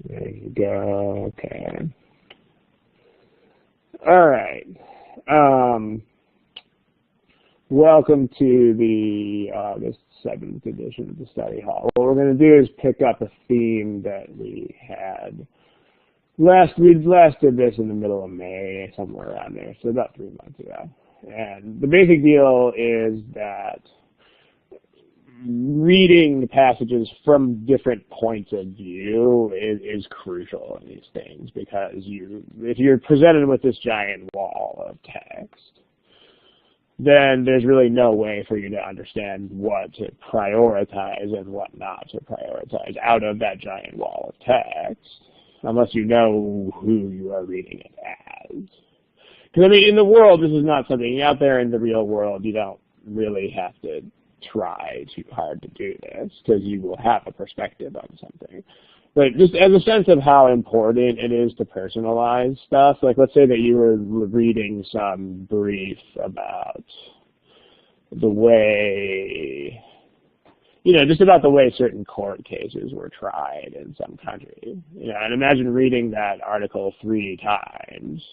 There you go. Okay. All right. Welcome to the August 7th edition of the study hall. What we're going to do is pick up a theme that we had we last did this in the middle of May, somewhere around there, so about 3 months ago. And the basic deal is that reading passages from different points of view is crucial in these things, because if you're presented with this giant wall of text, then there's really no way for you to understand what to prioritize and what not to prioritize out of that giant wall of text, unless you know who you are reading it as. Because, I mean, in the world, this is not something, out there in the real world, you don't really have to try too hard to do this, because you will have a perspective on something. But just as a sense of how important it is to personalize stuff, like let's say that you were reading some brief about the way, just about the way certain court cases were tried in some country. And imagine reading that article 3 times,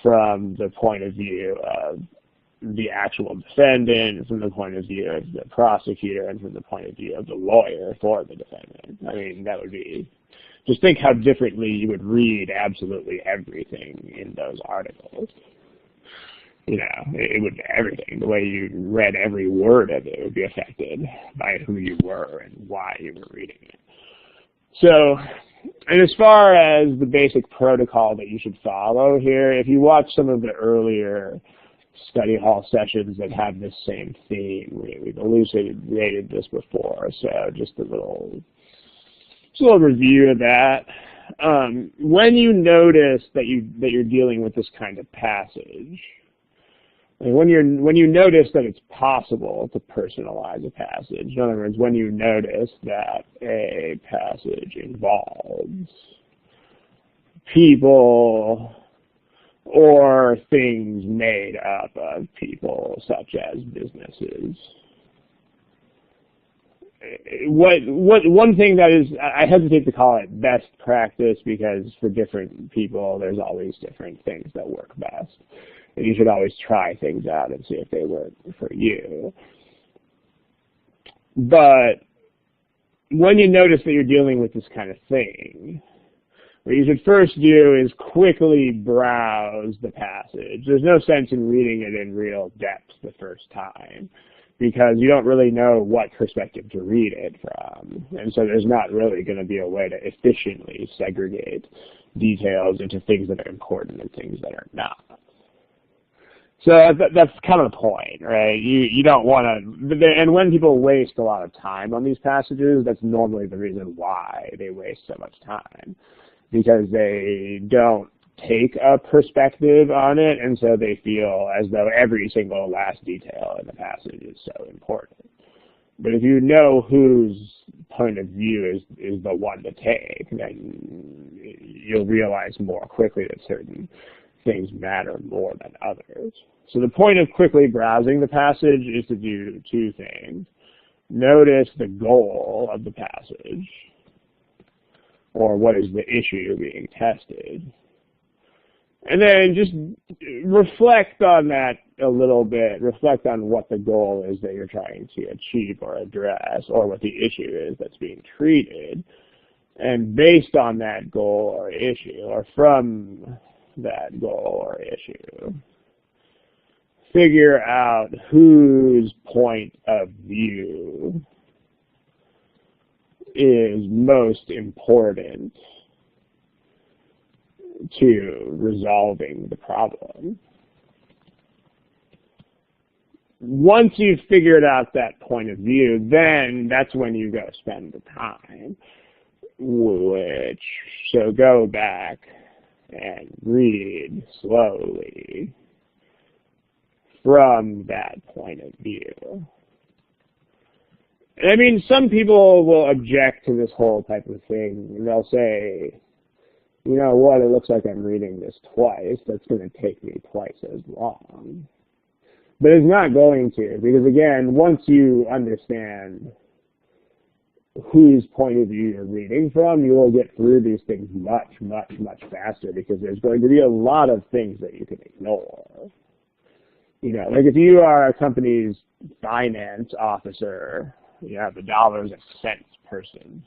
from the point of view of the actual defendant, from the point of view of the prosecutor, and from the point of view of the lawyer for the defendant. I mean, that would be, just think how differently you would read absolutely everything in those articles. It would be everything. The way you read every word of it would be affected by who you were and why you were reading it. So, and as far as the basic protocol that you should follow here, if you watch some of the earlier study hall sessions that have this same theme, we've elucidated this before, so just a little review of that. When you notice that you're dealing with this kind of passage, and when you notice that it's possible to personalize a passage, in other words, when you notice that a passage involves people or things made up of people, such as businesses. One thing that is, I hesitate to call it best practice, because for different people, there's always different things that work best. And you should always try things out and see if they work for you. But when you notice that you're dealing with this kind of thing, what you should first do is quickly browse the passage. There's no sense in reading it in real depth the first time, because you don't really know what perspective to read it from. And so there's not really going to be a way to efficiently segregate details into things that are important and things that are not. So that's kind of the point, right? You don't want to, and when people waste a lot of time on these passages, that's normally the reason why they waste so much time, because they don't take a perspective on it, and so they feel as though every single last detail in the passage is so important. But if you know whose point of view is the one to take, then you'll realize more quickly that certain things matter more than others. So the point of quickly browsing the passage is to do two things. Notice the goal of the passage, or what is the issue being tested. And then just reflect on that a little bit. Reflect on what the goal is that you're trying to achieve or address, or what the issue is that's being treated. And based on that goal or issue, or from that goal or issue, figure out whose point of view is most important to resolving the problem. Once you've figured out that point of view, then that's when you go spend the time. So go back and read slowly from that point of view. I mean, some people will object to this whole type of thing, and they'll say, you know what, it looks like I'm reading this twice. That's going to take me twice as long. But it's not going to, because again, once you understand whose point of view you're reading from, you will get through these things much, much, much faster because there's going to be a lot of things that you can ignore. You know, like if you are a company's finance officer, you have the dollars and cents person,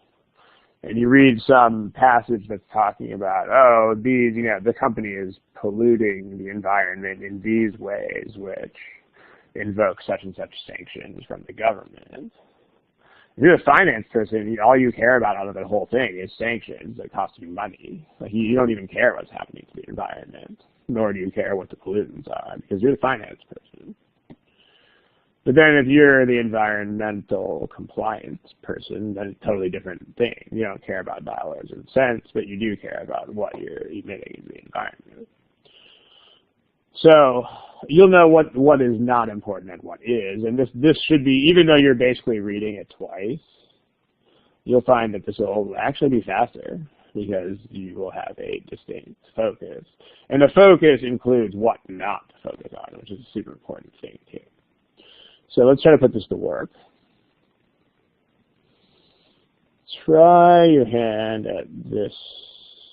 and you read some passage that's talking about, oh, these, you know, the company is polluting the environment in these ways, which invoke such and such sanctions from the government. If you're a finance person, all you care about out of the whole thing is sanctions that cost you money. Like you don't even care what's happening to the environment, nor do you care what the pollutants are, because you're the finance person. But then if you're the environmental compliance person, then it's a totally different thing. You don't care about dollars and cents, but you do care about what you're emitting into the environment. So you'll know what is not important and what is, and this should be, even though you're basically reading it twice, you'll find that this will actually be faster because you will have a distinct focus. And the focus includes what not to focus on, which is a super important thing too. So let's try to put this to work. Try your hand at this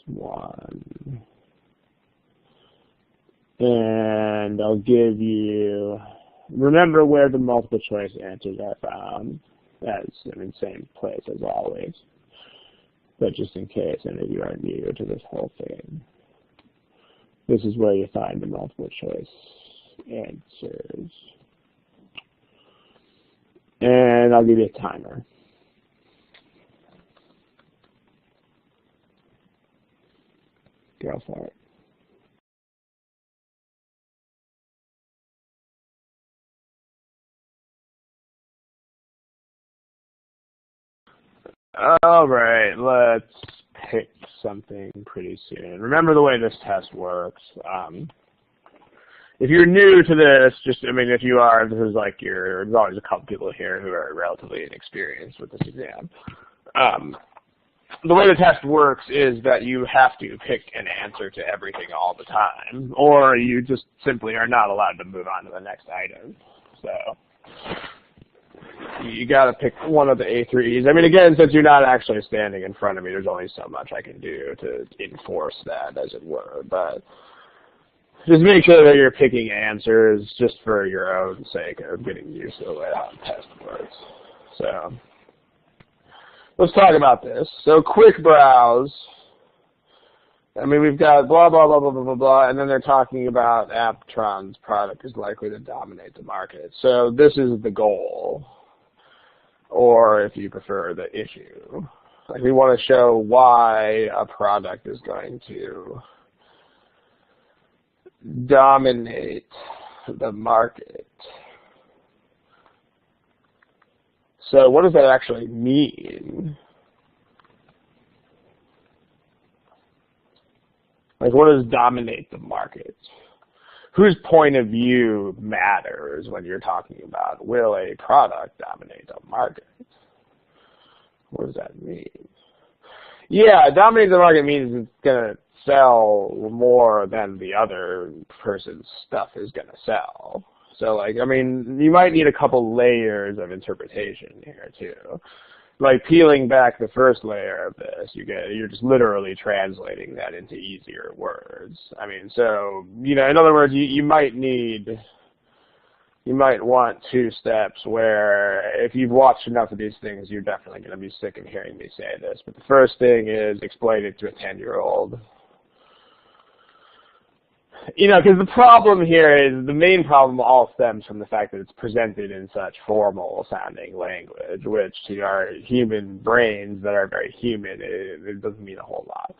one. And I'll give you, remember where the multiple choice answers are found. That's in the same place as always. But just in case any of you are new to this whole thing, this is where you find the multiple choice answers. And I'll give you a timer. Go for it. All right, let's pick something pretty soon. Remember the way this test works. If you're new to this, if you are, this is like there's always a couple people here who are relatively inexperienced with this exam. The way the test works is that you have to pick an answer to everything all the time, or you just simply are not allowed to move on to the next item. So you got to pick one of the A3s. I mean, again, since you're not actually standing in front of me, there's only so much I can do to enforce that, as it were. But just make sure that you're picking answers just for your own sake of getting used to the way how the test works. So let's talk about this. So quick browse. I mean, we've got blah, blah, blah, blah, blah, blah, blah, and then they're talking about Aptron's product is likely to dominate the market. So this is the goal, or if you prefer, the issue. Like we want to show why a product is going to dominate the market. So what does that actually mean? Like, what does dominate the market? Whose point of view matters when you're talking about will a product dominate the market? What does that mean? Yeah, dominate the market means it's going to sell more than the other person's stuff is going to sell. So, like, I mean, you might need a couple layers of interpretation here, too. Like, peeling back the first layer of this, you're just literally translating that into easier words. I mean, so, you know, in other words, you might want two steps where if you've watched enough of these things, you're definitely going to be sick of hearing me say this. But the first thing is explain it to a 10-year-old. You know, because the problem here is, the main problem all stems from the fact that it's presented in such formal-sounding language, which to our human brains that are very human, it doesn't mean a whole lot.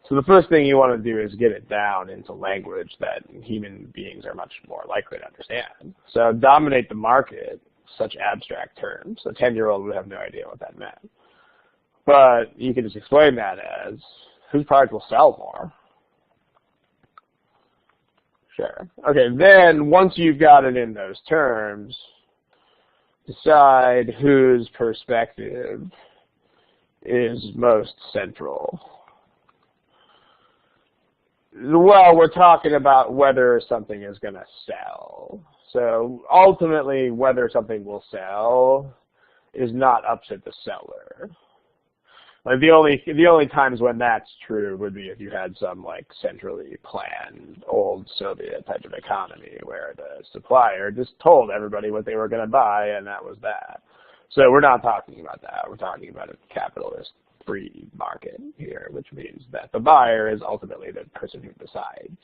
So the first thing you want to do is get it down into language that human beings are much more likely to understand. So dominate the market, such abstract terms. A 10-year-old would have no idea what that meant. But you can just explain that as, whose product will sell more? Sure. Okay, then once you've got it in those terms, decide whose perspective is most central. Well, we're talking about whether something is going to sell. So ultimately, whether something will sell is not up to the seller. Like the only times when that's true would be if you had some like centrally planned old Soviet type of economy where the supplier just told everybody what they were going to buy and that was that. So we're not talking about that. We're talking about a capitalist free market here, which means that the buyer is ultimately the person who decides.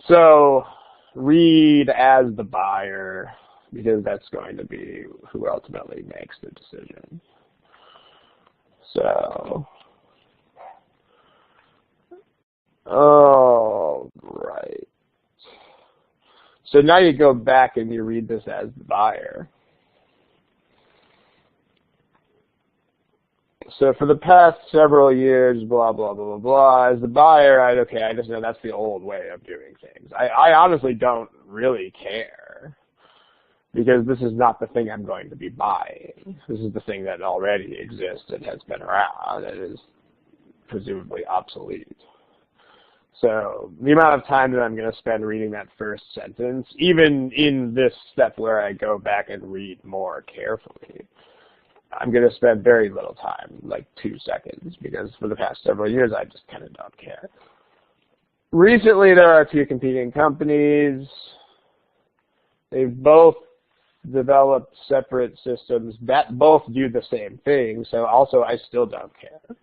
So read as the buyer because that's going to be who ultimately makes the decision. So, all right. So now you go back and you read this as the buyer. So for the past several years, blah, blah, blah, blah, blah, as the buyer, I just know that's the old way of doing things. I honestly don't really care because this is not the thing I'm going to be buying. This is the thing that already exists and has been around and is presumably obsolete. So the amount of time that I'm going to spend reading that first sentence, even in this step where I go back and read more carefully, I'm going to spend very little time, like 2 seconds, because for the past several years, I just kind of don't care. Recently, there are 2 competing companies. They've both developed separate systems that both do the same thing, so also I still don't care.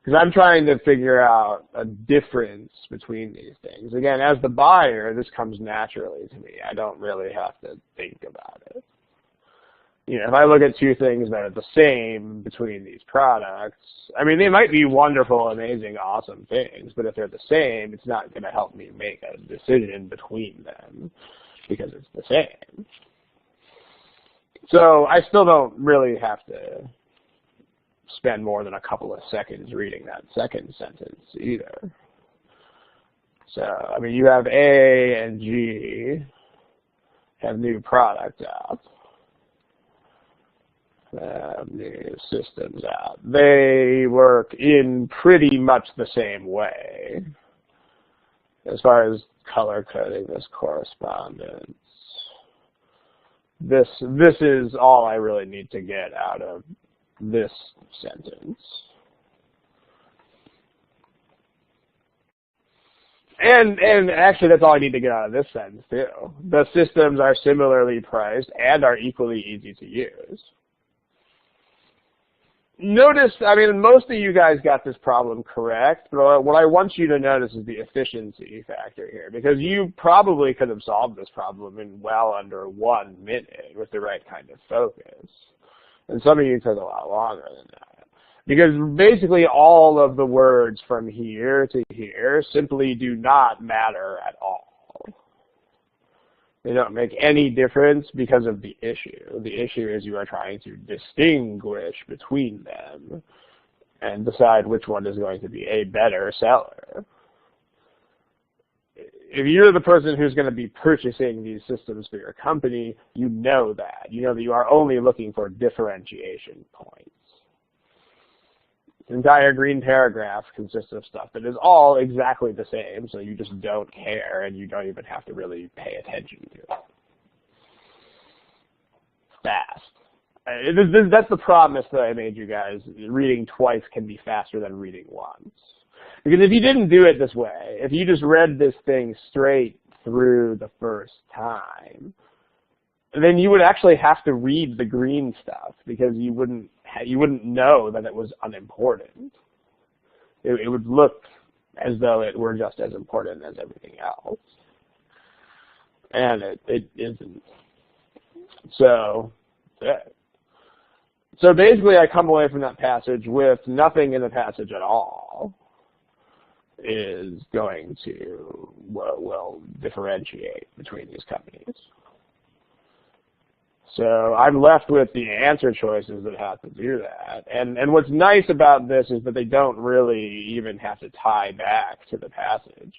Because I'm trying to figure out a difference between these things. Again, as the buyer, this comes naturally to me. I don't really have to think about it. You know, if I look at 2 things that are the same between these products, I mean, they might be wonderful, amazing, awesome things, but if they're the same, it's not going to help me make a decision between them because it's the same. So I still don't really have to spend more than a couple of seconds reading that second sentence either. So, I mean, you have A and G have new products out. New systems out. They work in pretty much the same way as far as color coding this correspondence. This is all I really need to get out of this sentence. And actually that's all I need to get out of this sentence too. The systems are similarly priced and are equally easy to use. Notice, I mean, most of you guys got this problem correct, but what I want you to notice is the efficiency factor here, because you probably could have solved this problem in well under 1 minute with the right kind of focus. And some of you took a lot longer than that. Because basically all of the words from here to here simply do not matter at all. They don't make any difference because of the issue. The issue is you are trying to distinguish between them and decide which one is going to be a better seller. If you're the person who's going to be purchasing these systems for your company, you know that. You know that you are only looking for differentiation points. The entire green paragraph consists of stuff that is all exactly the same, so you just don't care and you don't even have to really pay attention to it. Fast. That's the promise that I made you guys. Reading twice can be faster than reading once. Because if you didn't do it this way, if you just read this thing straight through the first time, then you would actually have to read the green stuff because you wouldn't know that it was unimportant. It would look as though it were just as important as everything else. And it isn't. So basically I come away from that passage with nothing in the passage at all is going to, well, differentiate between these companies. So I'm left with the answer choices that have to do that. And what's nice about this is that they don't really even have to tie back to the passage.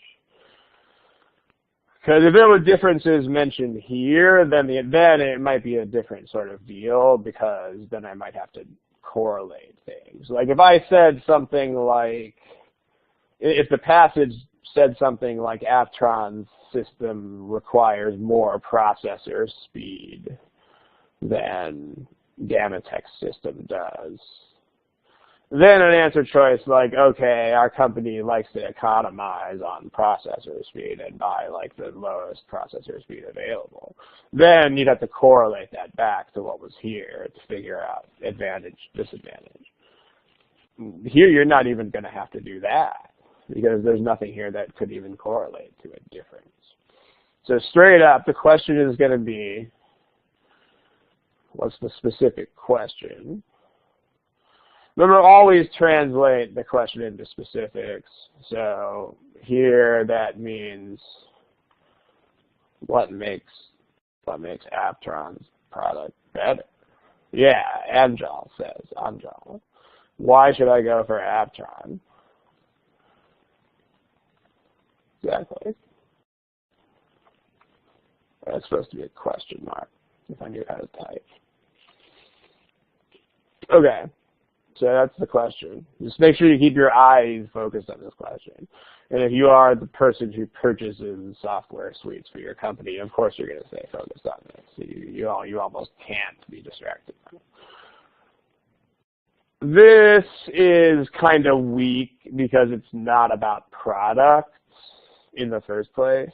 Because if there were differences mentioned here, then it might be a different sort of deal, because then I might have to correlate things. Like if I said something like, if the passage said something like Aptron's system requires more processor speed than Gmatex system does. Then an answer choice like, okay, our company likes to economize on processor speed and buy like the lowest processor speed available. Then you'd have to correlate that back to what was here to figure out advantage, disadvantage. Here you're not even going to have to do that because there's nothing here that could even correlate to a difference. So straight up, the question is going to be, what's the specific question? Remember, always translate the question into specifics. So here that means what makes Aptron's product better? Yeah, Anjal says, Anjal. Why should I go for Aptron? Exactly. That's supposed to be a question mark if I knew how to type. Okay. So that's the question. Just make sure you keep your eyes focused on this question. And if you are the person who purchases software suites for your company, of course you're going to stay focused on this. So you almost can't be distracted. This is kind of weak because it's not about products in the first place.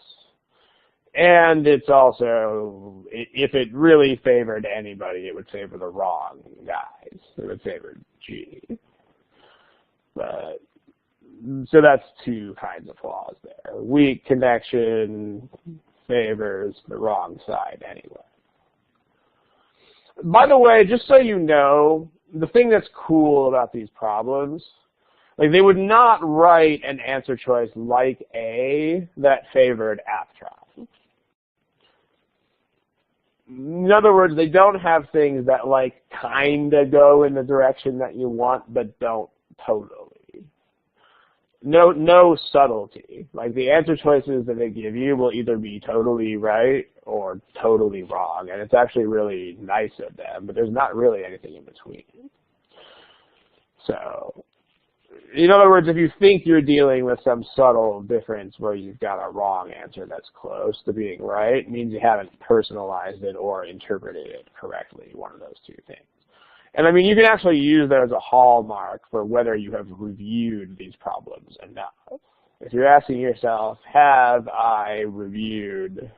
And it's also, if it really favored anybody, it would favor the wrong guys. It would favor G. But, so that's two kinds of flaws there. Weak connection favors the wrong side anyway. By the way, just so you know, the thing that's cool about these problems, like they would not write an answer choice like A that favored Aptron. In other words, they don't have things that like kind of go in the direction that you want, but don't totally. No subtlety. Like the answer choices that they give you will either be totally right or totally wrong, and it's actually really nice of them, but there's not really anything in between. So, in other words, if you think you're dealing with some subtle difference where you've got a wrong answer that's close to being right, it means you haven't personalized it or interpreted it correctly, one of those two things. And I mean, you can actually use that as a hallmark for whether you have reviewed these problems enough. If you're asking yourself, have I reviewed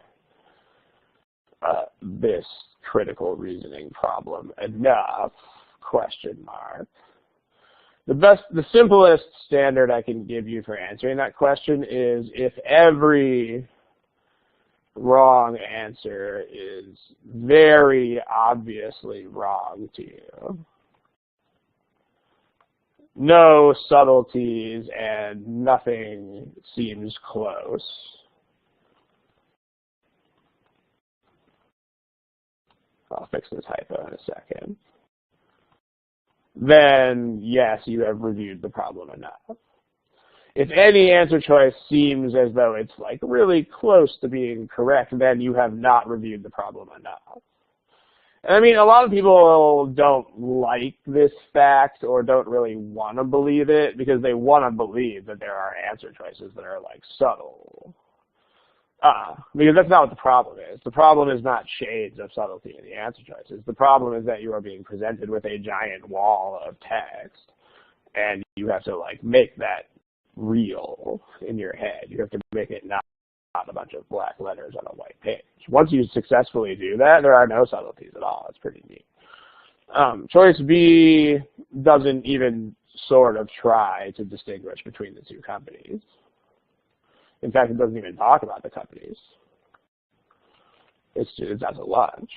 this critical reasoning problem enough, question mark. The simplest standard I can give you for answering that question is if every wrong answer is very obviously wrong to you. No subtleties and nothing seems close. I'll fix the typo in a second. Then, yes, you have reviewed the problem enough. If any answer choice seems as though it's like really close to being correct, then you have not reviewed the problem enough. And I mean, a lot of people don't like this fact or don't really want to believe it because they want to believe that there are answer choices that are like subtle. Because that's not what the problem is. The problem is not shades of subtlety in the answer choices. The problem is that you are being presented with a giant wall of text, and you have to like make that real in your head. You have to make it not a bunch of black letters on a white page. Once you successfully do that, there are no subtleties at all. It's pretty neat. Choice B doesn't even sort of try to distinguish between the two companies. In fact, it doesn't even talk about the companies. It does a lunch.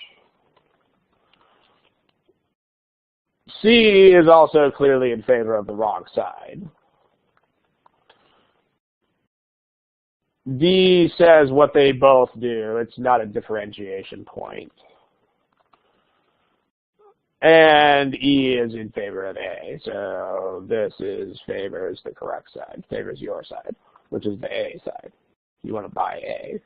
C is also clearly in favor of the wrong side. D says what they both do. It's not a differentiation point. And E is in favor of A. So this favors the correct side, favors your side, which is the A side. You want to buy A.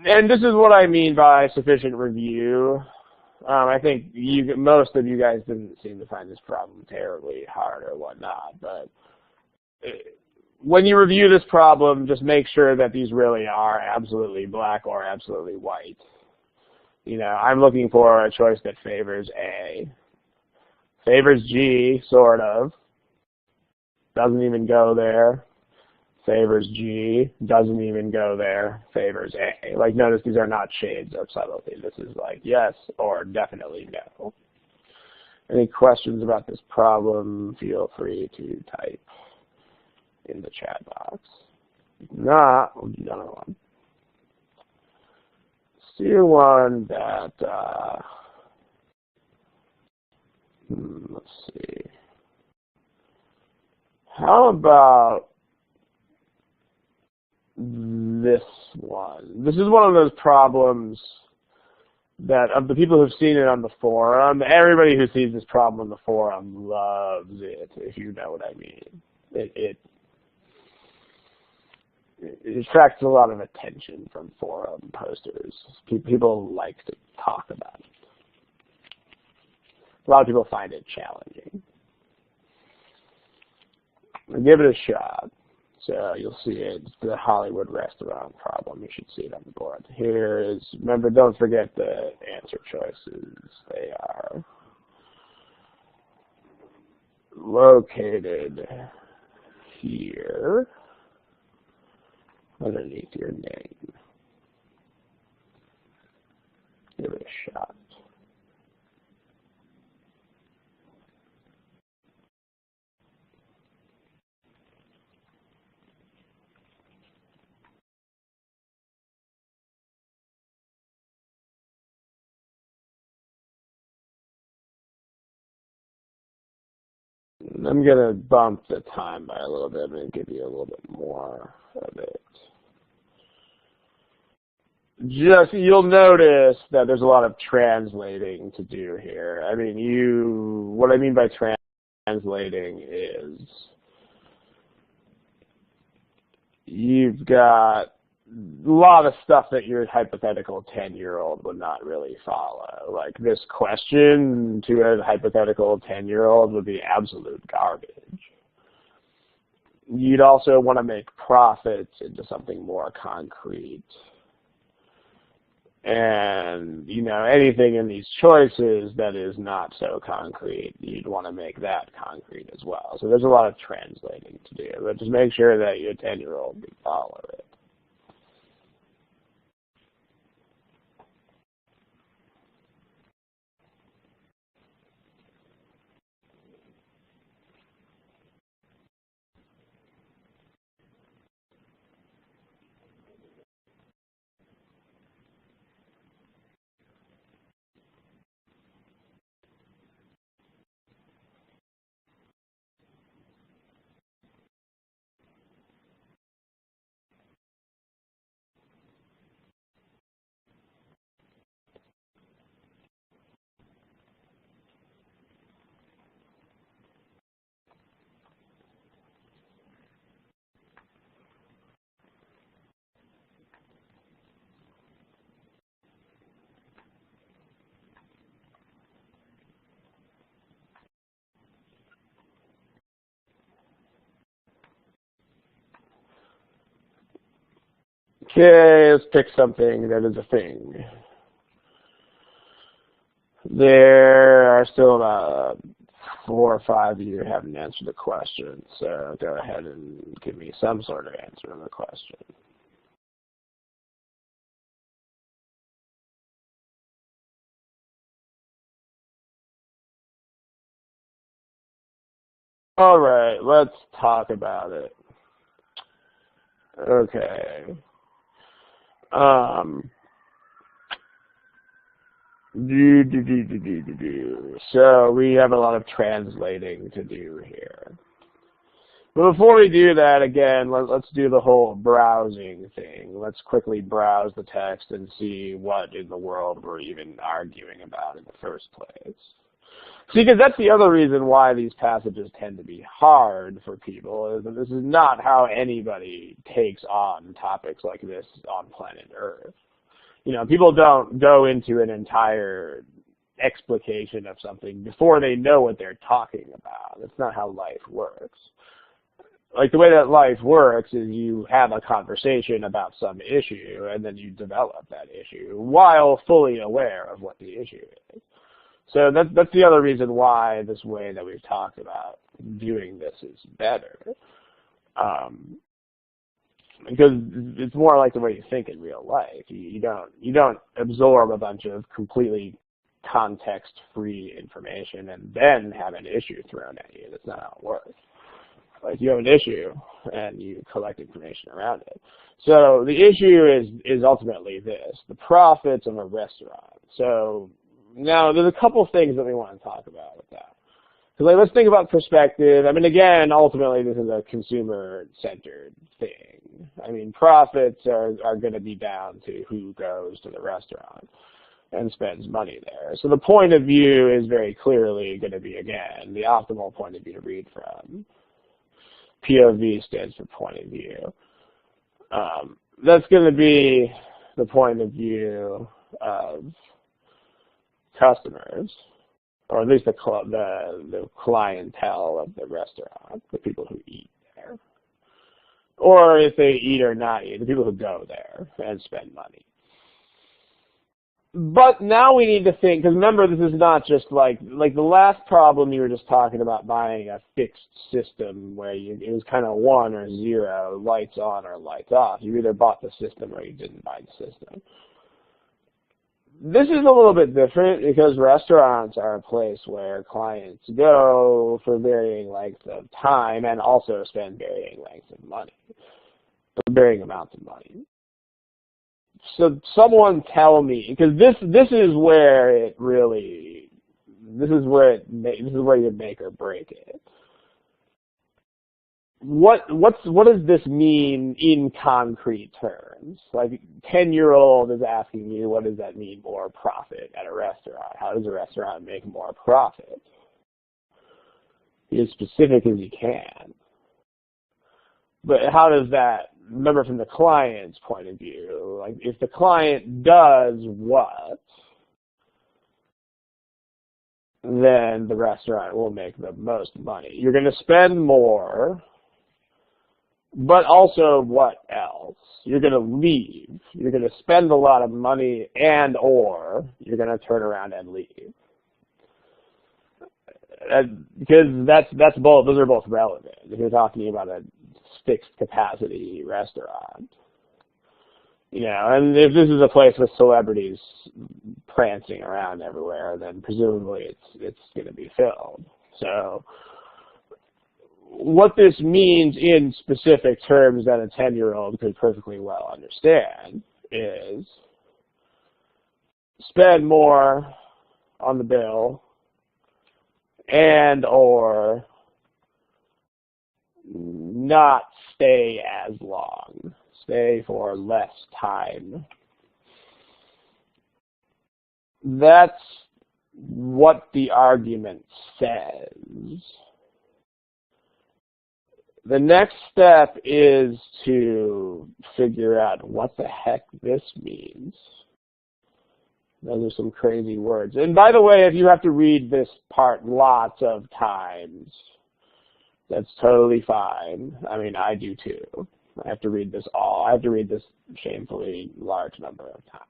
And this is what I mean by sufficient review. I think most of you guys didn't seem to find this problem terribly hard or whatnot, but when you review this problem, just make sure that these really are absolutely black or absolutely white. You know, I'm looking for a choice that favors A. Favors G, sort of. Doesn't even go there. Favors G, doesn't even go there. Favors A. Like, notice these are not shades of subtlety. This is like yes or definitely no. Any questions about this problem, feel free to type in the chat box. If not, we'll do another one. Let's do one that, let's see. How about this one? This is one of those problems that of the people who've seen it on the forum, everybody who sees this problem on the forum loves it, if you know what I mean. It attracts a lot of attention from forum posters. People like to talk about it. A lot of people find it challenging. Give it a shot. So you'll see it. It's the Hollywood restaurant problem. You should see it on the board. Here is, remember, don't forget the answer choices. They are located here underneath your name. Give it a shot. I'm going to bump the time by a little bit and give you a little bit more of it. Just, you'll notice that there's a lot of translating to do here. I mean, what I mean by translating is you've got a lot of stuff that your hypothetical 10-year-old would not really follow. Like this question to a hypothetical 10-year-old would be absolute garbage. You'd also want to make profits into something more concrete. And, you know, anything in these choices that is not so concrete, you'd want to make that concrete as well. So there's a lot of translating to do, but just make sure that your 10-year-old can follow it. Okay, let's pick something that is a thing. There are still about 4 or 5 of you who haven't answered the question, so go ahead and give me some sort of answer to the question. All right, let's talk about it. Okay. So we have a lot of translating to do here. But before we do that, again, let's do the whole browsing thing. Let's quickly browse the text and see what in the world we're even arguing about in the first place. See, because that's the other reason why these passages tend to be hard for people, is that this is not how anybody takes on topics like this on planet Earth. You know, people don't go into an entire explication of something before they know what they're talking about. That's not how life works. like the way that life works is you have a conversation about some issue and then you develop that issue while fully aware of what the issue is. So that's the other reason why this way that we've talked about viewing this is better. Because it's more like the way you think in real life. You don't absorb a bunch of completely context-free information and then have an issue thrown at you. That's not how it works. Like you have an issue and you collect information around it. So the issue is ultimately this: the profits of a restaurant. So now there's a couple things that we want to talk about with that. So like, let's think about perspective. I mean, again, ultimately this is a consumer-centered thing. I mean, profits are going to be down to who goes to the restaurant and spends money there. So the point of view is very clearly going to be, again, the optimal point of view to read from. POV stands for point of view. That's going to be the point of view of customers, or at least the clientele of the restaurant, the people who eat there. Or if they eat or not eat, the people who go there and spend money. But now we need to think, because remember, this is not just like the last problem you were just talking about buying a fixed system where it was kind of 1 or 0, lights on or lights off. You either bought the system or you didn't buy the system. This is a little bit different because restaurants are a place where clients go for varying lengths of time and also spend varying lengths of money, varying amounts of money. So someone tell me, because this is where it really, this is where you make or break it. What does this mean in concrete terms? Like 10-year-old is asking you, what does that mean, more profit at a restaurant? How does a restaurant make more profit? Be as specific as you can. But how does that, remember from the client's point of view, like if the client does what, then the restaurant will make the most money. You're going to spend more, but also what else? You're going to leave. You're going to spend a lot of money and or you're going to turn around and leave. Because that's both, those are both relevant. If you're talking about a fixed capacity restaurant, you know, and if this is a place with celebrities prancing around everywhere, then presumably it's going to be filled. So what this means in specific terms that a 10-year-old could perfectly well understand is spend more on the bill and or not stay as long, stay for less time. That's what the argument says. The next step is to figure out what the heck this means. Those are some crazy words. And by the way, if you have to read this part lots of times, that's totally fine. I mean, I do too. I have to read this I have to read this shamefully large number of times.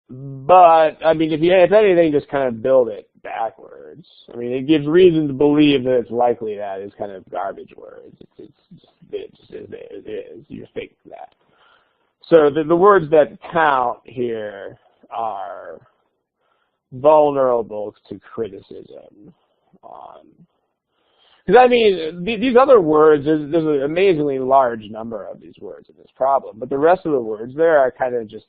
But, I mean, if anything, just kind of build it backwards. I mean, it gives reason to believe that it's likely that it's kind of garbage words. It just is. You think that. So the words that count here are vulnerable to criticism on. Because, I mean, these other words, there's an amazingly large number of these words in this problem, but the rest of the words there are kind of just,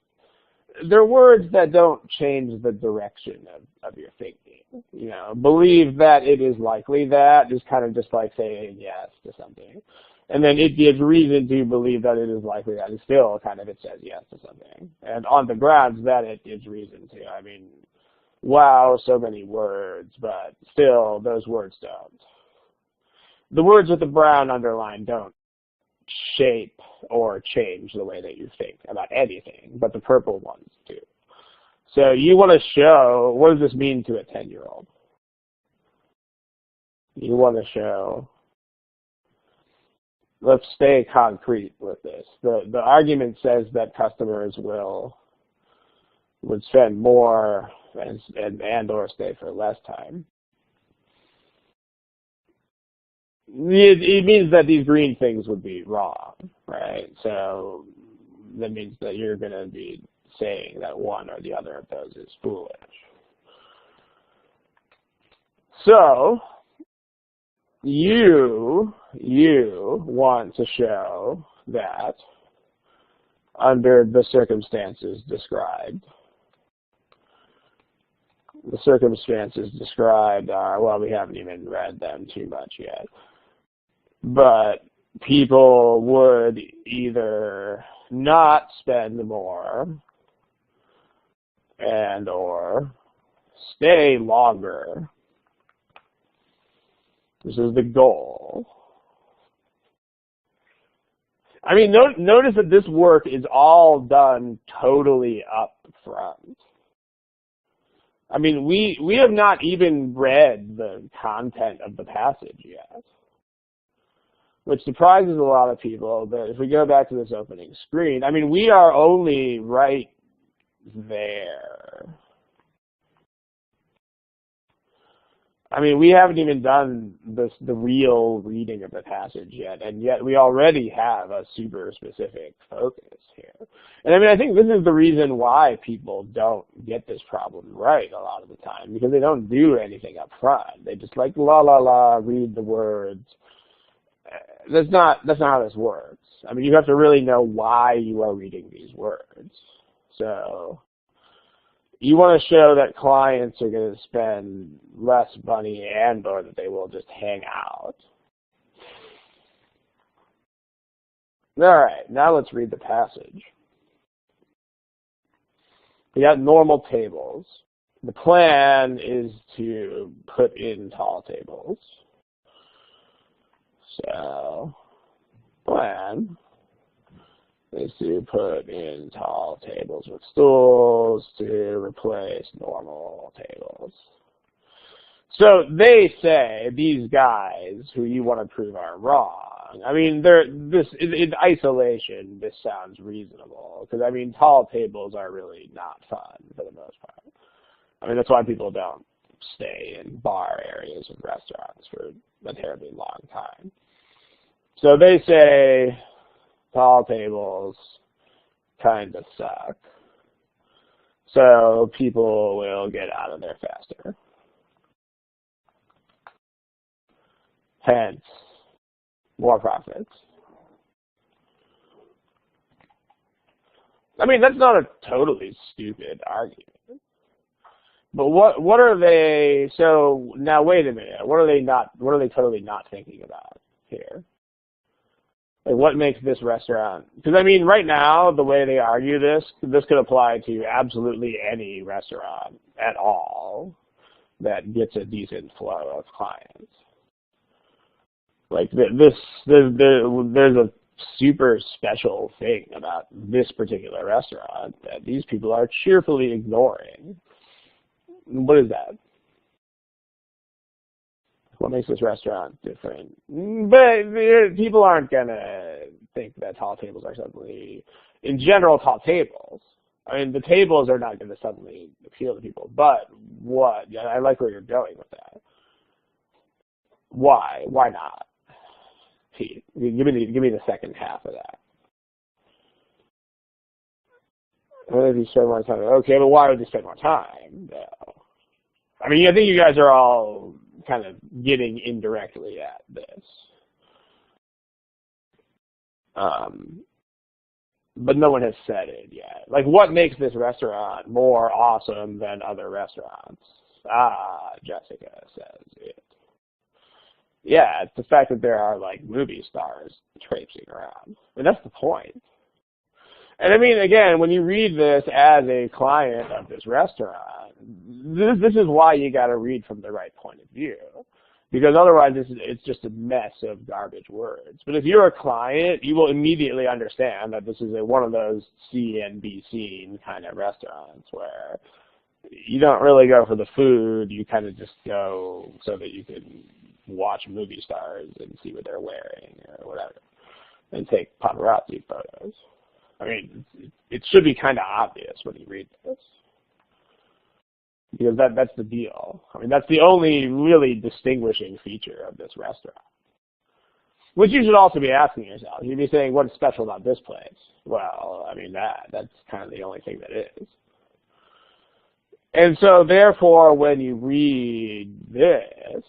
they're words that don't change the direction of your thinking. You know, believe that it is likely that is kind of just like saying yes to something. And then it gives reason to believe that it is likely that is still kind of, it says yes to something. And on the grounds that it gives reason to. I mean, wow, so many words, but still those words don't. The words with the brown underline don't shape or change the way that you think about anything, but the purple ones do. So you want to show, what does this mean to a 10-year-old? You want to show let's stay concrete with this. The argument says that customers would spend more and or stay for less time. It means that these green things would be wrong, right? So that means that you're going to be saying that one or the other of those is foolish. So you want to show that under the circumstances described, the circumstances described are, well, we haven't even read them too much yet, but people would either not spend more and or stay longer. This is the goal. I mean, notice that this work is all done totally up front. I mean, we have not even read the content of the passage yet, which surprises a lot of people. But if we go back to this opening screen, I mean, we are only right there. I mean, we haven't even done the real reading of the passage yet, and yet we already have a super specific focus here. And I mean, I think this is the reason why people don't get this problem right a lot of the time, because they don't do anything up front. They just like la la la, read the words. That's not how this works. I mean, you have to really know why you are reading these words. So you want to show that clients are going to spend less money and or that they will just hang out. All right, now let's read the passage. We got normal tables. The plan is to put in tall tables. So, plan is to put in tall tables with stools to replace normal tables. So they say, these guys who you want to prove are wrong, I mean, in isolation, this sounds reasonable, because I mean, tall tables are really not fun for the most part. I mean, that's why people don't stay in bar areas of restaurants for a terribly long time. So they say, tall tables kind of suck, so people will get out of there faster. Hence, more profits. I mean, that's not a totally stupid argument. But what are they? So now, wait a minute. What are they totally not thinking about here? Like, what makes this restaurant? Because I mean, right now, the way they argue this could apply to absolutely any restaurant at all that gets a decent flow of clients. Like there's a super special thing about this particular restaurant that these people are cheerfully ignoring. What is that? What makes this restaurant different? But people aren't going to think that tall tables are suddenly, in general, tall tables. I mean, the tables are not going to suddenly appeal to people. But what? I like where you're going with that. Why? Why not? Pete, give me the second half of that. What if you spend more time? Okay, but why would you spend more time? No. I mean, I think you guys are all kind of getting indirectly at this. But no one has said it yet. Like, what makes this restaurant more awesome than other restaurants? Ah, Jessica says it. Yeah, it's the fact that there are, like, movie stars traipsing around. And that's the point. And I mean, again, when you read this as a client of this restaurant, this is why you got to read from the right point of view. Because otherwise, it's just a mess of garbage words. But if you're a client, you will immediately understand that this is one of those see and be seen kind of restaurants where you don't really go for the food. You kind of just go so that you can watch movie stars and see what they're wearing or whatever. and take paparazzi photos. I mean, it should be kind of obvious when you read this, because that's the deal. I mean, that's the only really distinguishing feature of this restaurant. Which you should also be asking yourself. You'd be saying, what's special about this place? Well, I mean, that's kind of the only thing that is. And so, therefore, when you read this,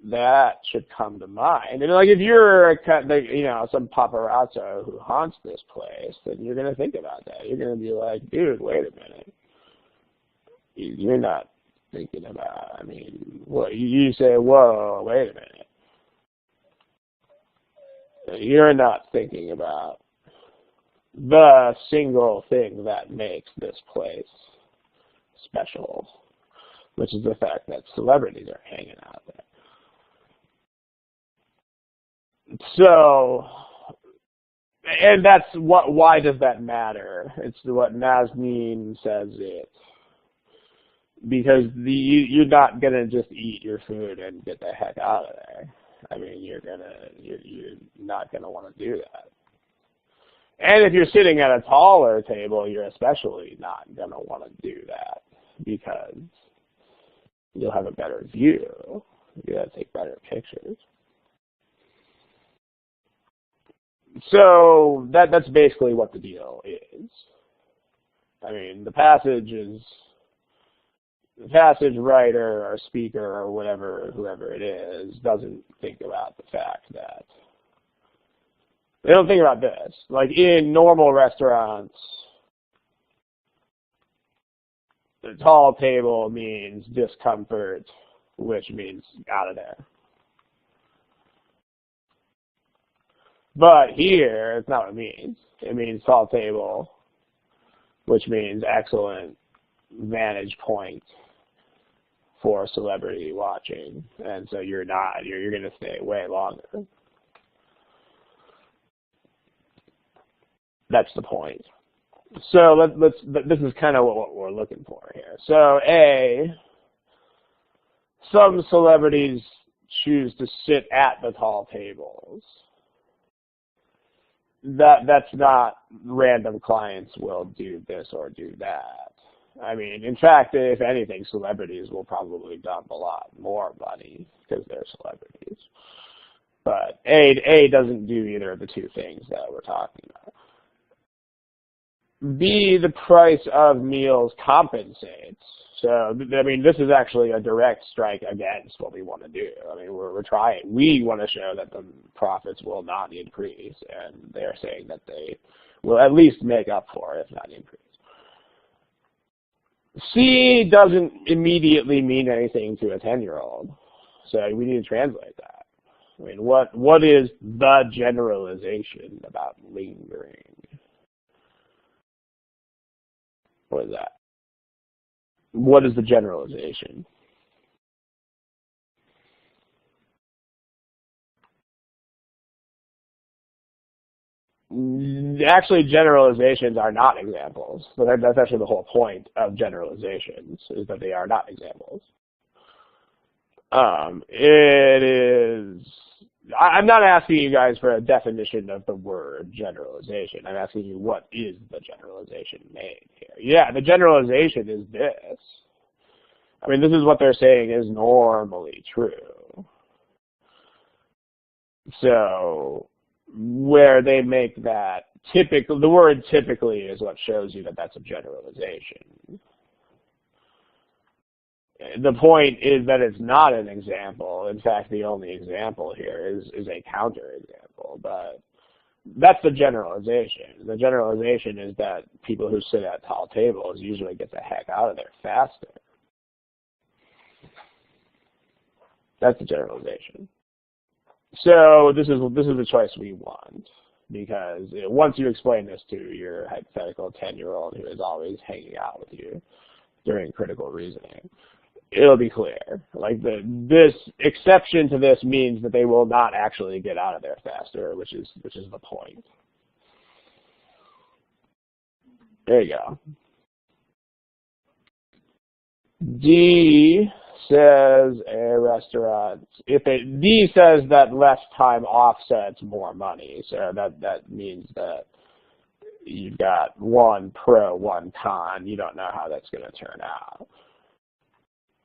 that should come to mind. And like, if you're, some paparazzo who haunts this place, then you're going to think about that. You're going to be like, dude, wait a minute. You're not thinking about, I mean, what you say, whoa, wait a minute. You're not thinking about the single thing that makes this place special, which is the fact that celebrities are hanging out there. So, and that's why does that matter? It's what Nazneen says it. Because you're not gonna just eat your food and get the heck out of there. I mean, you're not gonna want to do that. And if you're sitting at a taller table, you're especially not gonna want to do that because you'll have a better view. You gotta take better pictures. So that's basically what the deal is. I mean, the passage writer or speaker or whoever it is, doesn't think about the fact that they don't think about this. Like in normal restaurants, the tall table means discomfort, which means out of there. But here, it's not what it means. It means tall table, which means excellent vantage point for celebrity watching, and so you're going to stay way longer. That's the point. So this is kind of what we're looking for here. So some celebrities choose to sit at the tall tables. That's not random clients will do this or do that. I mean, in fact, if anything, celebrities will probably dump a lot more money because they're celebrities. But A doesn't do either of the two things that we're talking about. B, the price of meals compensates. So, I mean, this is actually a direct strike against what we want to do. I mean, we're trying. We want to show that the profits will not increase, and they're saying that they will at least make up for it, if not increase. C doesn't immediately mean anything to a 10-year-old, so we need to translate that. I mean, what is the generalization about lingering? What is that? What is the generalization? Actually, generalizations are not examples. So that's actually the whole point of generalizations, is that they are not examples. It is... I'm not asking you guys for a definition of the word generalization. I'm asking you, what is the generalization made here? Yeah, the generalization is this. I mean, this is what they're saying is normally true. So, where they make that typical, the word typically is what shows you that that's a generalization. The point is that it's not an example. In fact, the only example here is a counterexample, but that's the generalization. The generalization is that people who sit at tall tables usually get the heck out of there faster. That's the generalization. So this is the choice we want, because once you explain this to your hypothetical 10-year-old who is always hanging out with you during critical reasoning, it'll be clear. Like this exception to this means that they will not actually get out of there faster, which is the point. There you go. D says a restaurant, D says that less time offsets more money. So that means that you've got one pro, one con. You don't know how that's going to turn out.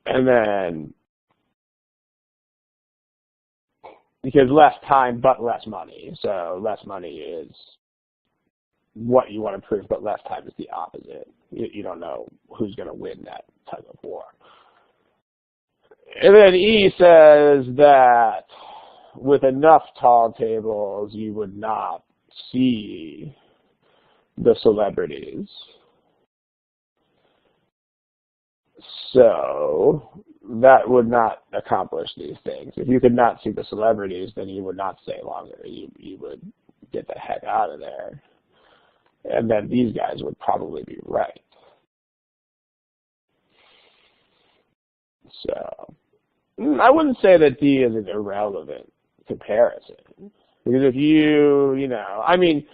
And then, because less time but less money. So less money is what you want to prove, but less time is the opposite. You don't know who's going to win that type of war. And then E says that with enough tall tables, you would not see the celebrities. So that would not accomplish these things. If you could not see the celebrities, then you would not stay longer. You would get the heck out of there. And then these guys would probably be right. So I wouldn't say that D is an irrelevant comparison. Because if I mean,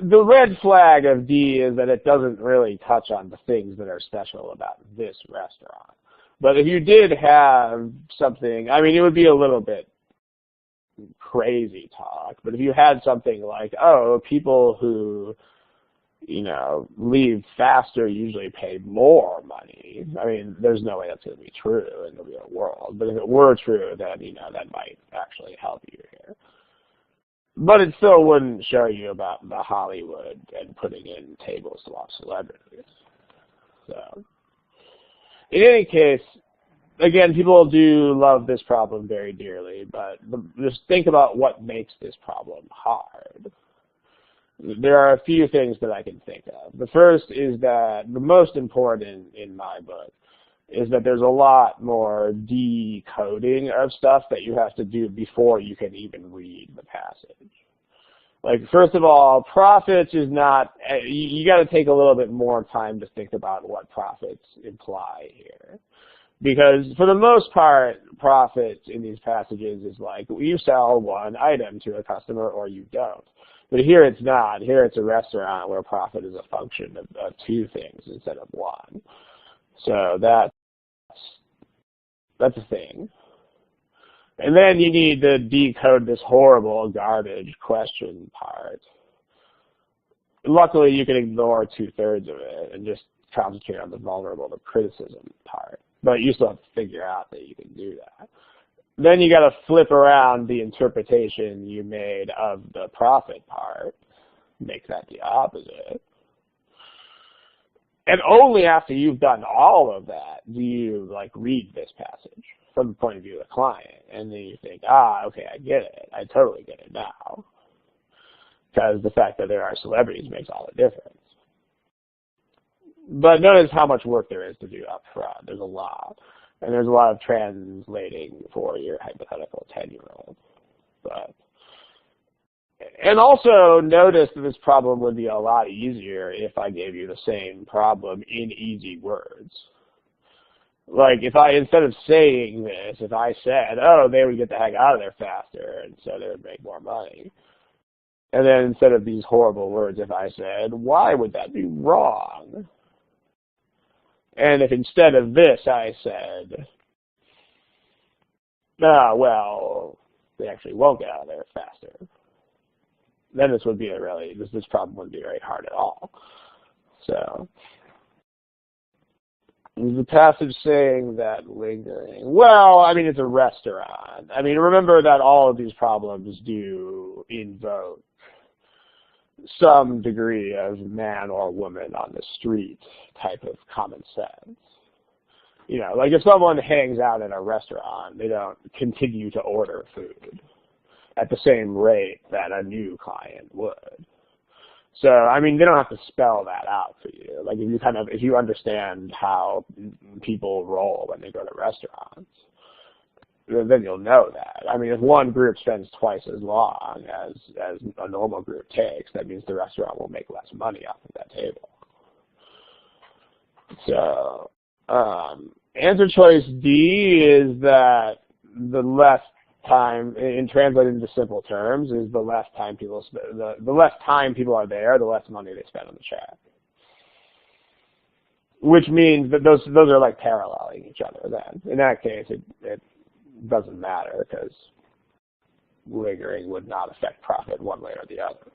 the red flag of D is that it doesn't really touch on the things that are special about this restaurant. But if you did have something, I mean, it would be a little bit crazy talk. But if you had something like, oh, people who, leave faster usually pay more money. I mean, there's no way that's going to be true in the real world. But if it were true, then, that might actually help you here. But it still wouldn't show you about the Hollywood and putting in tables to watch celebrities. So, in any case, again, people do love this problem very dearly, but just think about what makes this problem hard. There are a few things that I can think of. The first is that the most important in my book is that there's a lot more decoding of stuff that you have to do before you can even read the passage. Like, first of all, profits is not, you got to take a little bit more time to think about what profits imply here. Because for the most part, profits in these passages is like, you sell one item to a customer or you don't. But here it's not. Here it's a restaurant where profit is a function of two things instead of one. So that's a thing. And then you need to decode this horrible garbage question part. Luckily, you can ignore 2/3 of it and just concentrate on the vulnerable to criticism part. But you still have to figure out that you can do that. Then you got to flip around the interpretation you made of the profit part, make that the opposite. And only after you've done all of that do you read this passage from the point of view of the client. And then you think, okay, I get it. I totally get it now. Because the fact that there are celebrities makes all the difference. But notice how much work there is to do up front. There's a lot. And there's a lot of translating for your hypothetical 10-year-old. And also notice that this problem would be a lot easier if I gave you the same problem in easy words. Like, instead of saying this, if I said, oh, they would get the heck out of there faster, and so they would make more money. And then instead of these horrible words, if I said, why would that be wrong? And if instead of this I said, well, they actually won't get out of there faster, then this would be this problem wouldn't be very hard at all. So, is the passage saying that lingering? Well, I mean, it's a restaurant. I mean, remember that all of these problems do invoke some degree of man or woman on the street type of common sense. Like if someone hangs out in a restaurant, they don't continue to order food at the same rate that a new client would. So, I mean, they don't have to spell that out for you. Like if you understand how people roll when they go to restaurants, then you'll know that. I mean, if one group spends twice as long as a normal group takes, that means the restaurant will make less money off of that table. So, answer choice D is that the less time, in translated into simple terms, is the less time people the less time people are there, the less money they spend on the check. which means that those are like paralleling each other then. In that case, it doesn't matter because lingering would not affect profit one way or the other.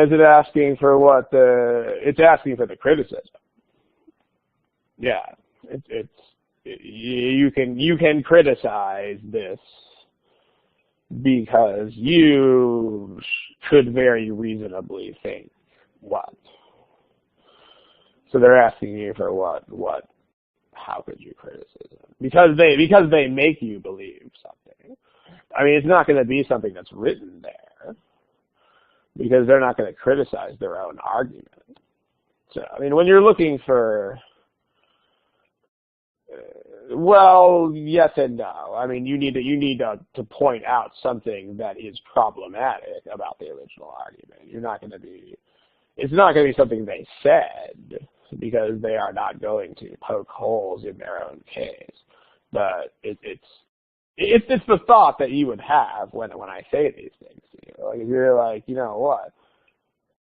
Is it asking for what it's asking for the criticism. Yeah, you can criticize this because you could very reasonably think what. So they're asking you for what, how could you criticize? Because they make you believe something. I mean, it's not going to be something that's written there because they're not going to criticize their own argument. So, I mean, when you're looking for, well, yes and no. I mean, you need to point out something that is problematic about the original argument. It's not going to be something they said because they are not going to poke holes in their own case. But it's the thought that you would have when I say these things to you. Like if you're like, you know what?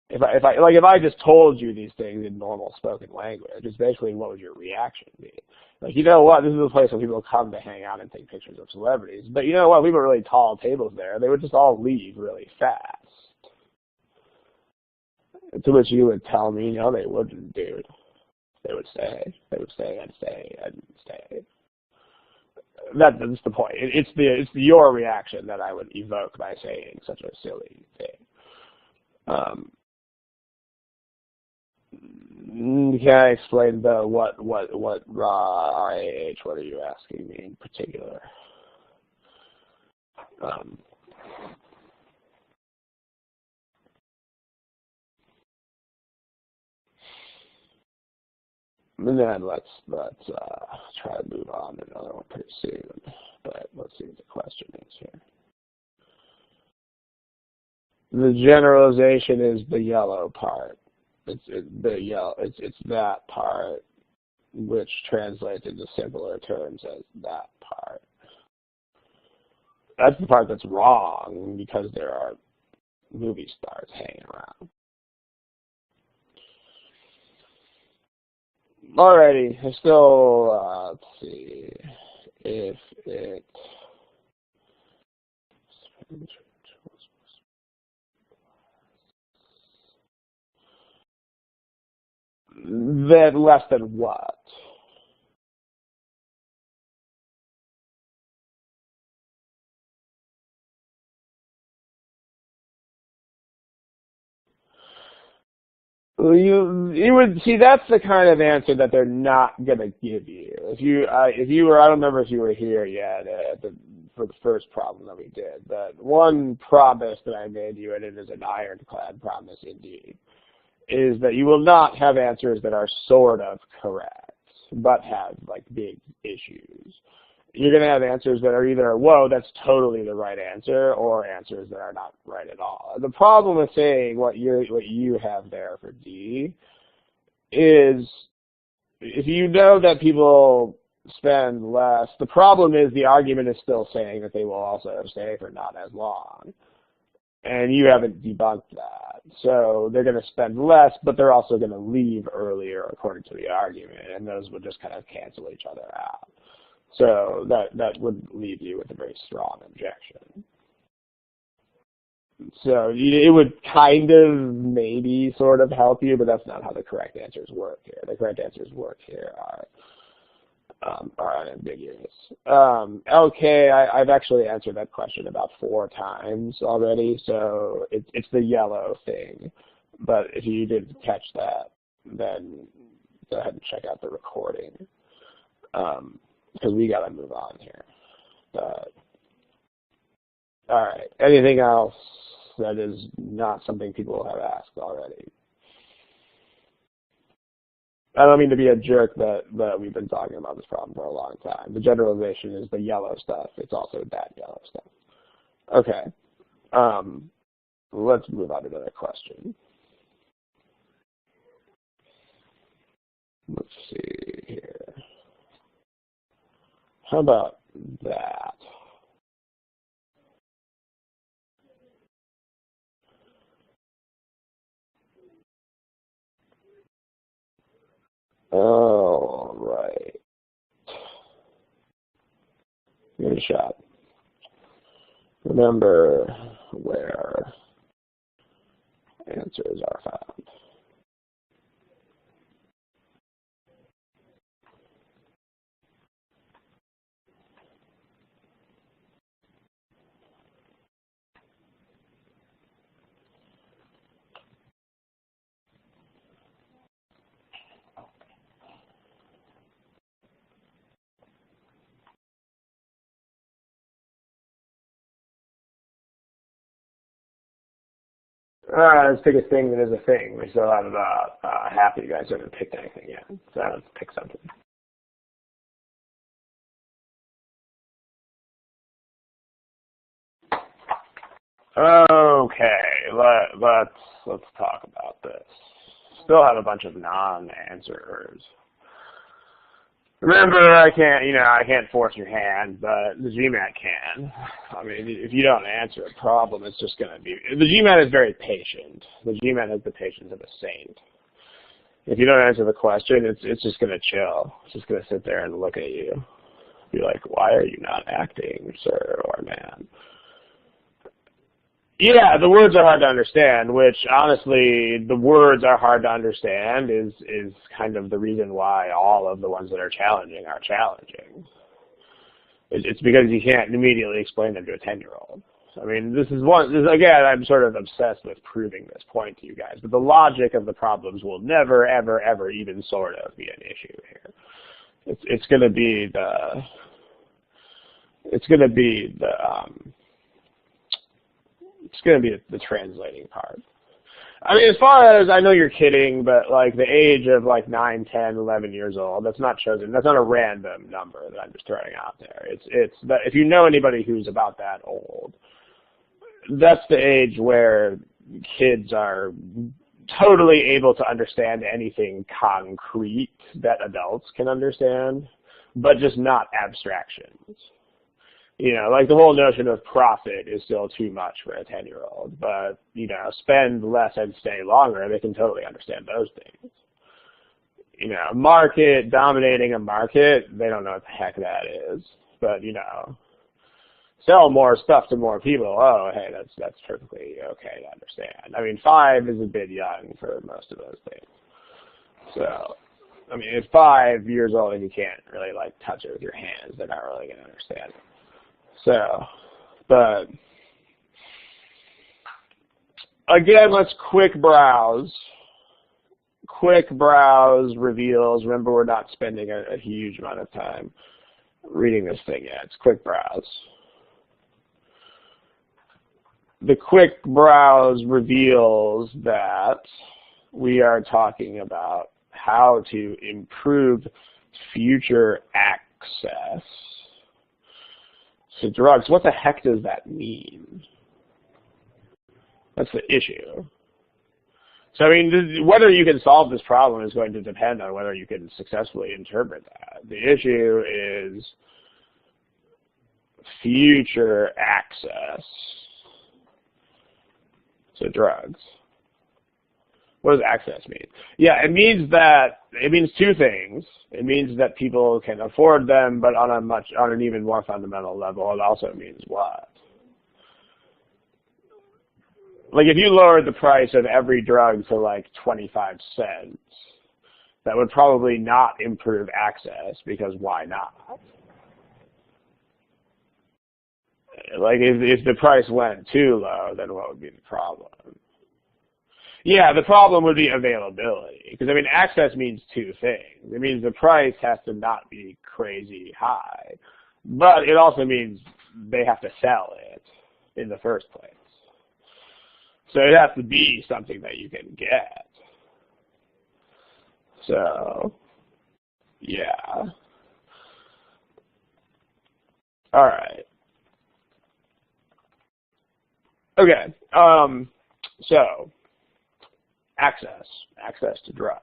If I just told you these things in normal spoken language, it's basically what would your reaction be? Like, you know what, this is a place where people come to hang out and take pictures of celebrities. But you know what, we put really tall tables there. They would just all leave really fast. To which you would tell me, no, they wouldn't, dude. They would stay. I'd stay. That's the point. It's your reaction that I would evoke by saying such a silly thing. Can I explain though what raw RAH? What are you asking me in particular? And then let's try to move on to another one pretty soon. But let's see what the question is here. The generalization is the yellow part. It's that part which translates into simpler terms as that part. That's the part that's wrong because there are movie stars hanging around. Alrighty, I still, let's see, if it, that less than what? You would see that's the kind of answer that they're not gonna give you. If you were, I don't remember if you were here yet for the first problem that we did, but one promise that I made you, and it is an ironclad promise indeed, is that you will not have answers that are sort of correct, but have like big issues. You're going to have answers that are either, whoa, that's totally the right answer, or answers that are not right at all. The problem with saying what you have there for D is if you know that people spend less, the problem is the argument is still saying that they will also stay for not as long. And you haven't debunked that. So they're going to spend less, but they're also going to leave earlier according to the argument, and those would just kind of cancel each other out. So that would leave you with a very strong objection. So it would kind of maybe sort of help you, but that's not how the correct answers work here. The correct answers work here are unambiguous. Okay, I've actually answered that question about 4 times already, so it's the yellow thing. But if you didn't catch that, then go ahead and check out the recording. Because we got to move on here. But, all right. Anything else that is not something people have asked already? I don't mean to be a jerk that we've been talking about this problem for a long time. The generalization is the yellow stuff. It's also that yellow stuff. Okay. Let's move on to another question. Let's see here. How about that? All right. Give it a shot. Remember where answers are found. Let's pick a thing that is a thing. We still have about half of you guys haven't picked anything yet. So let's pick something. Okay, let's talk about this. Still have a bunch of non-answers. Remember, I can't force your hand, but the GMAT can. I mean, if you don't answer a problem, it's just going to be, the GMAT is very patient. The GMAT has the patience of a saint. If you don't answer the question, it's just going to chill. It's just going to sit there and look at you. Be like, why are you not acting, sir or man? Yeah, the words are hard to understand, which honestly, the words are hard to understand is kind of the reason why all of the ones that are challenging are challenging. It's because you can't immediately explain them to a 10-year-old. I mean, again, I'm sort of obsessed with proving this point to you guys, but the logic of the problems will never, ever, ever even sort of be an issue here. It's going to be the translating part. I mean, as far as, I know you're kidding, but like the age of like 9, 10, 11 years old, that's not chosen. That's not a random number that I'm just throwing out there. It's that if you know anybody who's about that old, that's the age where kids are totally able to understand anything concrete that adults can understand, but just not abstractions. You know, like the whole notion of profit is still too much for a 10-year-old, but, you know, spend less and stay longer, they can totally understand those things. You know, market, dominating a market, they don't know what the heck that is, but, you know, sell more stuff to more people, oh, hey, that's perfectly okay to understand. I mean, 5 is a bit young for most of those things. So, I mean, at 5 years old, and you can't really, like, touch it with your hands, they're not really going to understand it. So, but again, let's quick browse. Quick browse reveals, remember we're not spending a huge amount of time reading this thing yet. It's quick browse. The quick browse reveals that we are talking about how to improve future access to drugs. What the heck does that mean? That's the issue. So, I mean, whether you can solve this problem is going to depend on whether you can successfully interpret that. The issue is future access to drugs. What does access mean? Yeah, it means two things. It means that people can afford them, but on an even more fundamental level, it also means what? Like if you lowered the price of every drug to like 25 cents, that would probably not improve access, because why not? Like if the price went too low, then what would be the problem? Yeah, the problem would be availability, because I mean access means two things. It means the price has to not be crazy high, but it also means they have to sell it in the first place. So it has to be something that you can get. So, yeah. All right. Okay. So, access to drugs.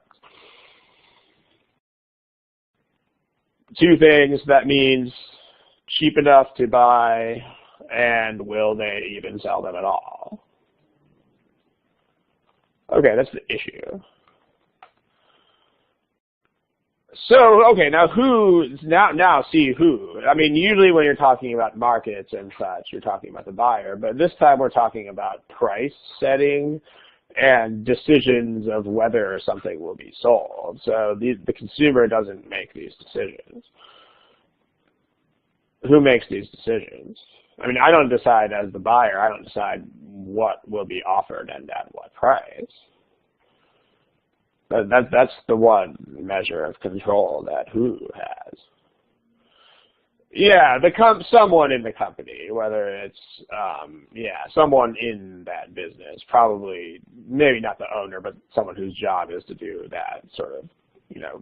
Two things. That means cheap enough to buy, and will they even sell them at all? Okay, that's the issue. So, okay, now see who. I mean, usually when you're talking about markets and such, you're talking about the buyer, but this time we're talking about price setting and decisions of whether something will be sold. So the consumer doesn't make these decisions. Who makes these decisions? I mean, I don't decide as the buyer. I don't decide what will be offered and at what price. That's the one measure of control that who has. Yeah, someone in the company, whether it's someone in that business, probably maybe not the owner, but someone whose job is to do that sort of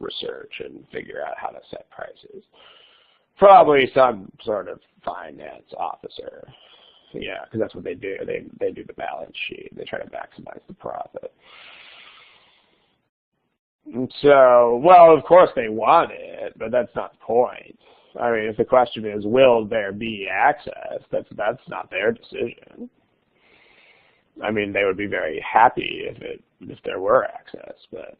research and figure out how to set prices. Probably some sort of finance officer. Yeah, because that's what they do. They do the balance sheet. They try to maximize the profit. So, well, of course they want it, but that's not the point. I mean, if the question is, will there be access, that's not their decision. I mean, they would be very happy if there were access, but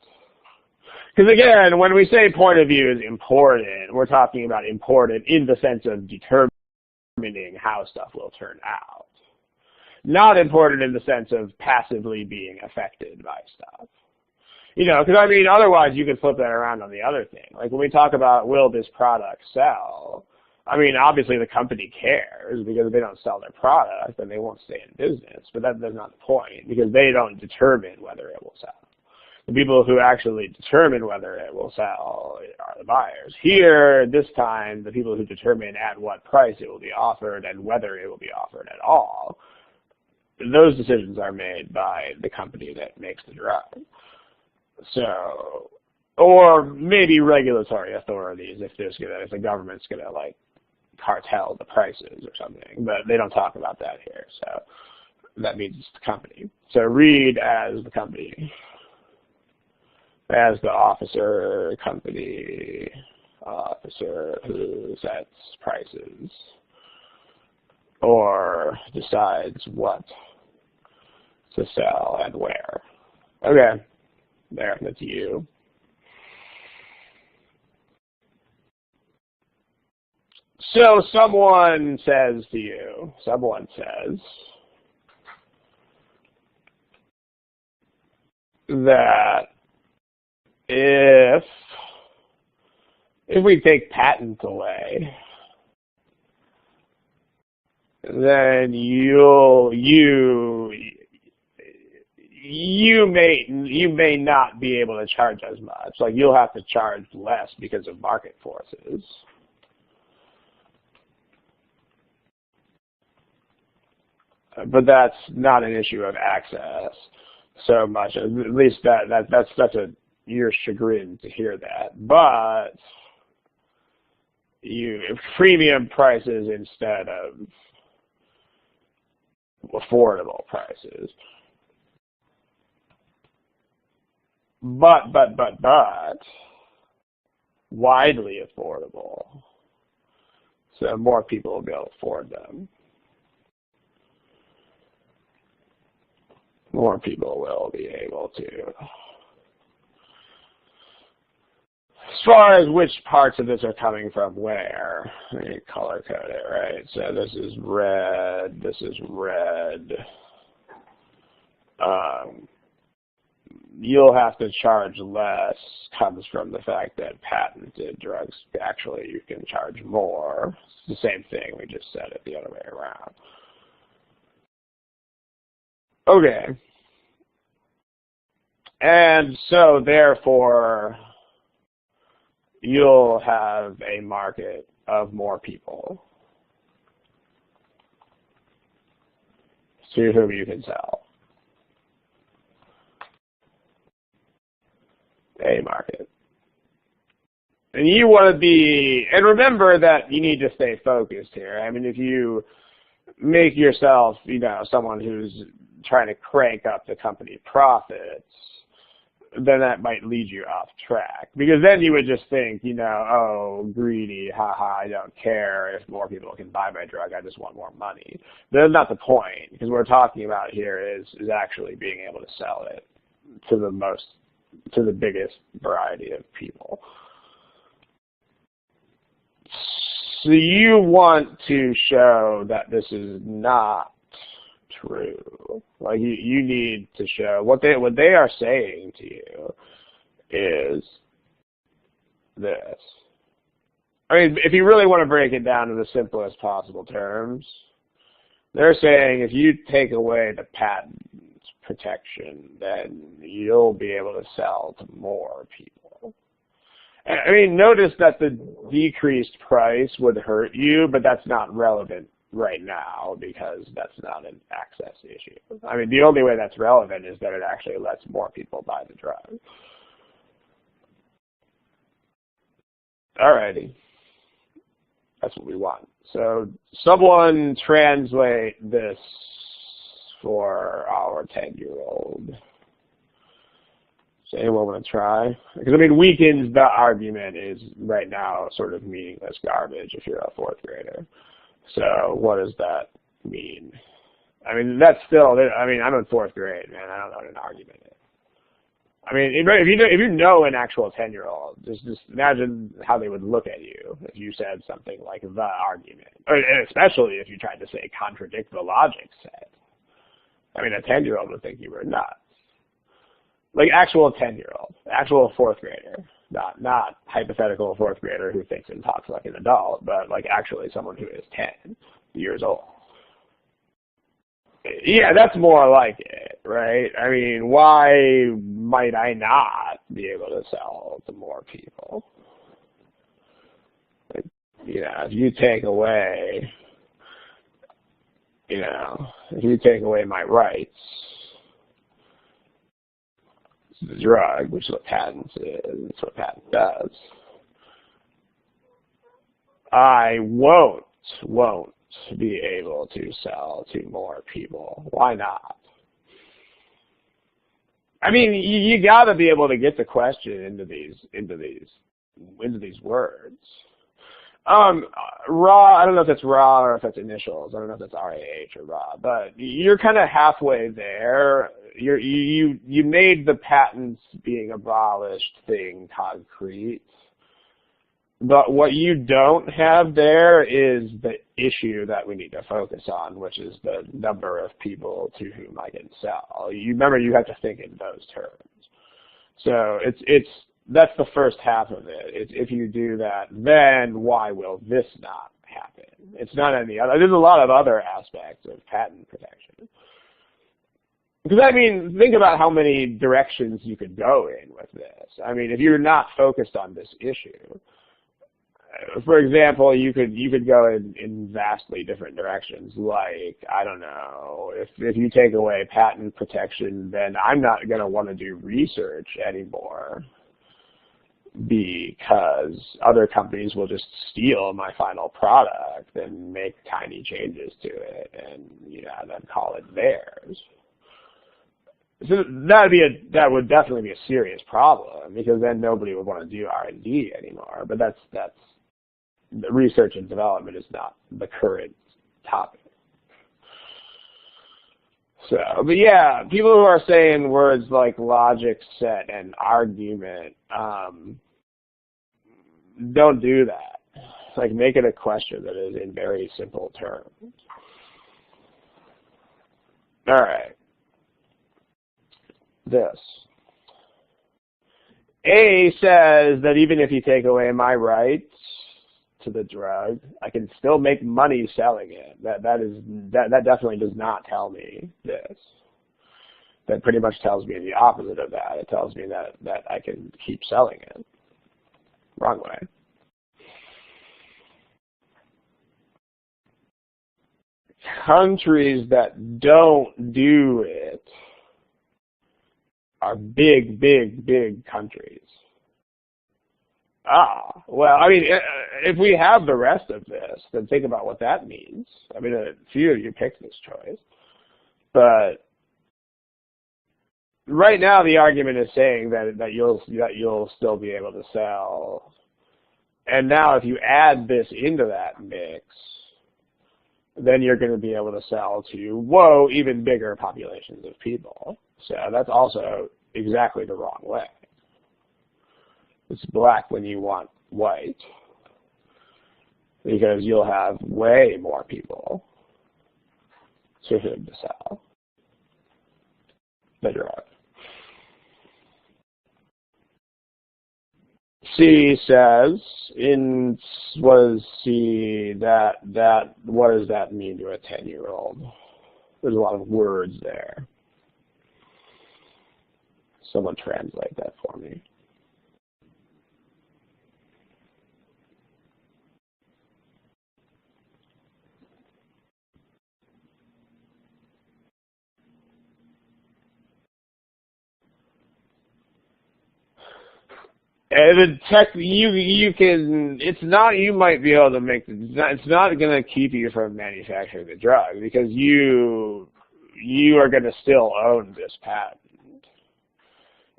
because again, when we say point of view is important, we're talking about important in the sense of determining how stuff will turn out, not important in the sense of passively being affected by stuff. Because I mean, otherwise you could flip that around on the other thing. Like when we talk about will this product sell, I mean, obviously the company cares because if they don't sell their product, then they won't stay in business. But that's not the point because they don't determine whether it will sell. The people who actually determine whether it will sell are the buyers. Here, this time, the people who determine at what price it will be offered and whether it will be offered at all, those decisions are made by the company that makes the drug. So, or maybe regulatory authorities if the government's gonna cartel the prices or something, but they don't talk about that here. So that means it's the company. So read as the company, as the company officer who sets prices or decides what to sell and where. Okay. There, that's you. So someone says that if we take patents away, then you may not be able to charge as much. Like you'll have to charge less because of market forces. But that's not an issue of access so much. At least that's your chagrin to hear that. But premium prices instead of affordable prices. But widely affordable. So more people will be able to afford them. More people will be able to. As far as which parts of this are coming from where, let me color code it, right? So this is red, this is red. You'll have to charge less comes from the fact that patented drugs, actually you can charge more. It's the same thing, we just said it the other way around. Okay. And so therefore, you'll have a market of more people to whom you can sell. A market. And you want to be, and remember that you need to stay focused here. I mean, if you make yourself, someone who's trying to crank up the company profits, then that might lead you off track. Because then you would just think, oh, greedy, haha, I don't care if more people can buy my drug, I just want more money. That's not the point, because what we're talking about here is actually being able to sell it to the biggest variety of people. So you want to show that this is not true. Like you need to show what they are saying to you is this. I mean, if you really want to break it down to the simplest possible terms, they're saying if you take away the patent protection, then you'll be able to sell to more people. I mean, notice that the decreased price would hurt you, but that's not relevant right now because that's not an access issue. I mean, the only way that's relevant is that it actually lets more people buy the drug. Alrighty. That's what we want. So someone translate this for our 10-year-old. Does anyone want to try? Because, I mean, weakens the argument is right now sort of meaningless garbage if you're a fourth grader. So what does that mean? I mean, that's still, I mean, I'm in fourth grade, man. I don't know what an argument is. I mean, if you know an actual 10-year-old, just imagine how they would look at you if you said something like the argument, or especially if you tried to say contradict the logic set. I mean, a 10-year-old would think you were nuts. Like actual 10-year-old, actual fourth grader, not hypothetical fourth grader who thinks and talks like an adult, but like actually someone who is 10 years old. Yeah, that's more like it, right? I mean, why might I not be able to sell to more people? Like, you know, if you take away, if you take away my rights, the drug, which is what patents is, it's what patent does, I won't be able to sell to more people. Why not? I mean, you got to be able to get the question into these words. Raw, I don't know if that's raw or if that's initials. I don't know if that's RAH or raw, but you're kind of halfway there. You made the patents being abolished thing concrete. But what you don't have there is the issue that we need to focus on, which is the number of people to whom I can sell. You remember, you have to think in those terms. So that's the first half of it. It's if you do that, then why will this not happen? It's not any other. There's a lot of other aspects of patent protection. Because, I mean, think about how many directions you could go in with this. I mean, if you're not focused on this issue, for example, you could go in vastly different directions. Like, I don't know, if you take away patent protection, then I'm not going to want to do research anymore because other companies will just steal my final product and make tiny changes to it and then call it theirs. So that would definitely be a serious problem because then nobody would want to do R&D anymore. But that's the research and development is not the current topic. So, but yeah, people who are saying words like logic set and argument, don't do that. Like, make it a question that is in very simple terms. All right. This. A says that even if you take away my rights to the drug, I can still make money selling it. That definitely does not tell me this. That pretty much tells me the opposite of that. It tells me that I can keep selling it. Wrong way. Countries that don't do it are big, big, big countries. Well, I mean, if we have the rest of this, then think about what that means. I mean, a few of you picked this choice. But right now, the argument is saying that you'll still be able to sell. And now, if you add this into that mix, then you're going to be able to sell to, even bigger populations of people. So that's also exactly the wrong way. It's black when you want white. because you'll have way more people to whom to sell the drug. C says, what does C, what does that mean to a 10-year-old? There's a lot of words there. Someone translate that for me. And you can, it's not, you might be able to make, it's not going to keep you from manufacturing the drug, because you are going to still own this patent.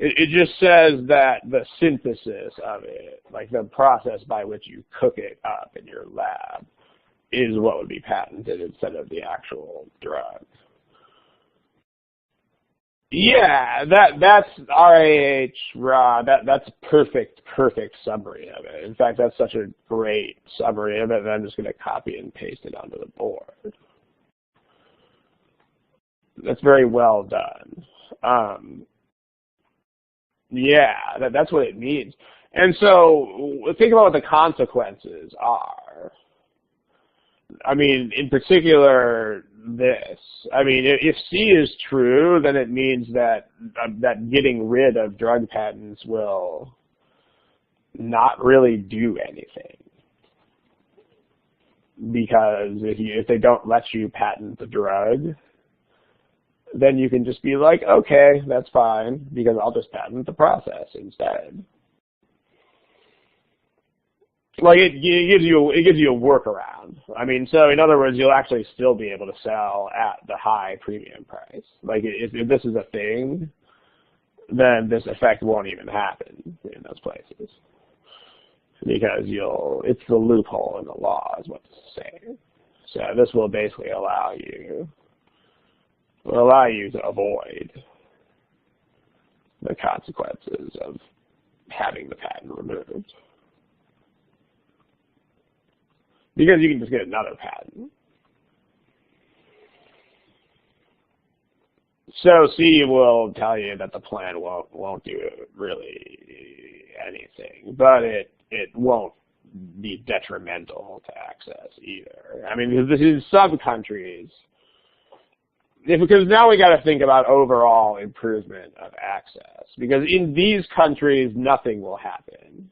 It just says that the synthesis of it, like the process by which you cook it up in your lab, is what would be patented instead of the actual drug. Yeah, that's RAH raw. That's perfect summary of it. In fact, that's such a great summary of it that I'm just going to copy and paste it onto the board. That's very well done. Yeah, that's what it means. And so think about what the consequences are. I mean, in particular, this. I mean, if C is true, then it means that getting rid of drug patents will not really do anything, because if they don't let you patent the drug, then you can just be like, okay, that's fine, because I'll just patent the process instead. Like it gives you a workaround. I mean, so in other words, you'll actually still be able to sell at the high premium price. Like if this is a thing, then this effect won't even happen in those places, because it's the loophole in the law is what this is saying. So this will basically allow you to avoid the consequences of having the patent removed, because you can just get another patent. So C will tell you that the plan won't do really anything, but it won't be detrimental to access either. I mean, this is some countries. Because now we got to think about overall improvement of access, because in these countries nothing will happen.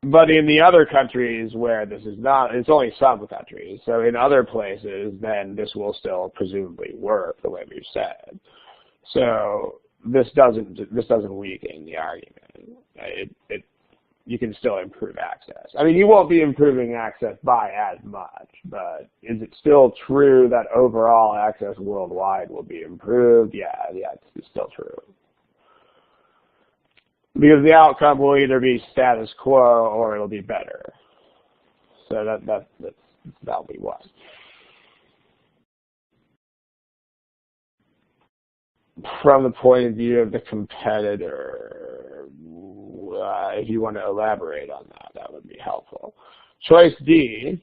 But in the other countries where this is not, it's only some countries. So in other places, then this will still presumably work the way we've said. So this doesn't weaken the argument. You can still improve access. I mean, you won't be improving access by as much, but is it still true that overall access worldwide will be improved? Yeah, it's still true. Because the outcome will either be status quo or it'll be better. So that'll be what. From the point of view of the competitor, if you want to elaborate on that, that would be helpful. Choice D.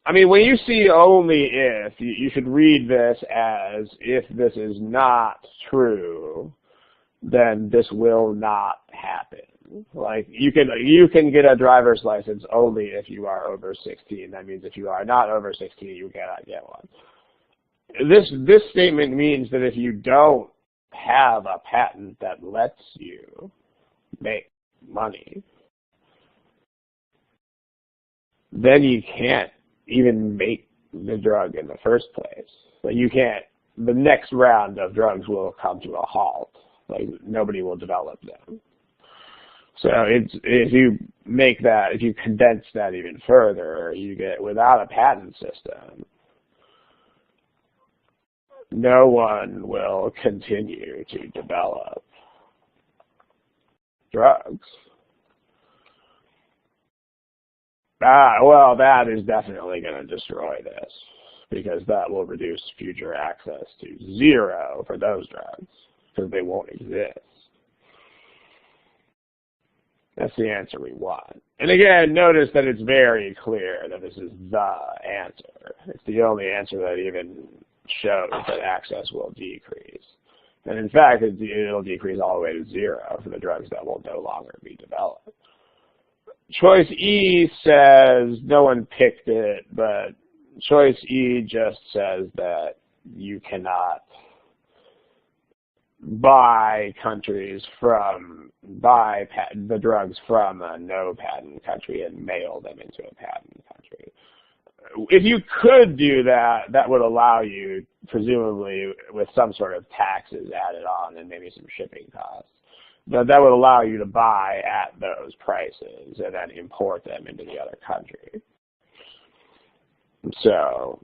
I mean, when you see only if, you should read this as, if this is not true, then this will not happen. Like, you can get a driver's license only if you are over 16. That means if you are not over 16, you cannot get one. This statement means that if you don't have a patent that lets you make money, then you can't even make the drug in the first place. Like you can't, the next round of drugs will come to a halt. Like nobody will develop them. So if you make that, if you condense that even further, you get, without a patent system, no one will continue to develop drugs. Well, that is definitely going to destroy this, because that will reduce future access to zero for those drugs, because they won't exist. That's the answer we want. And again, notice that it's very clear that this is the answer. It's the only answer that even shows that access will decrease. And in fact, it'll decrease all the way to 0 for the drugs that will no longer be developed. Choice E says, no one picked it, but choice E just says that you cannot buy the drugs from a no patent country and mail them into a patent country. If you could do that, that would allow you, presumably with some sort of taxes added on and maybe some shipping costs, but that would allow you to buy at those prices and then import them into the other country. So,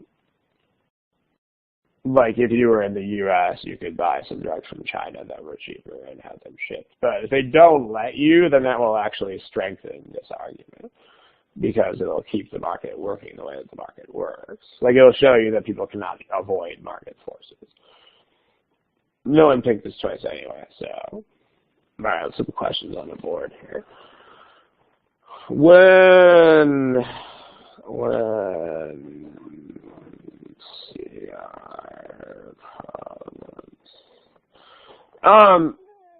like if you were in the U.S., you could buy some drugs from China that were cheaper and have them shipped. But if they don't let you, then that will actually strengthen this argument, because it'll keep the market working the way that the market works. Like it'll show you that people cannot avoid market forces. No one picked this choice anyway, so. All right, let's put questions on the board here. When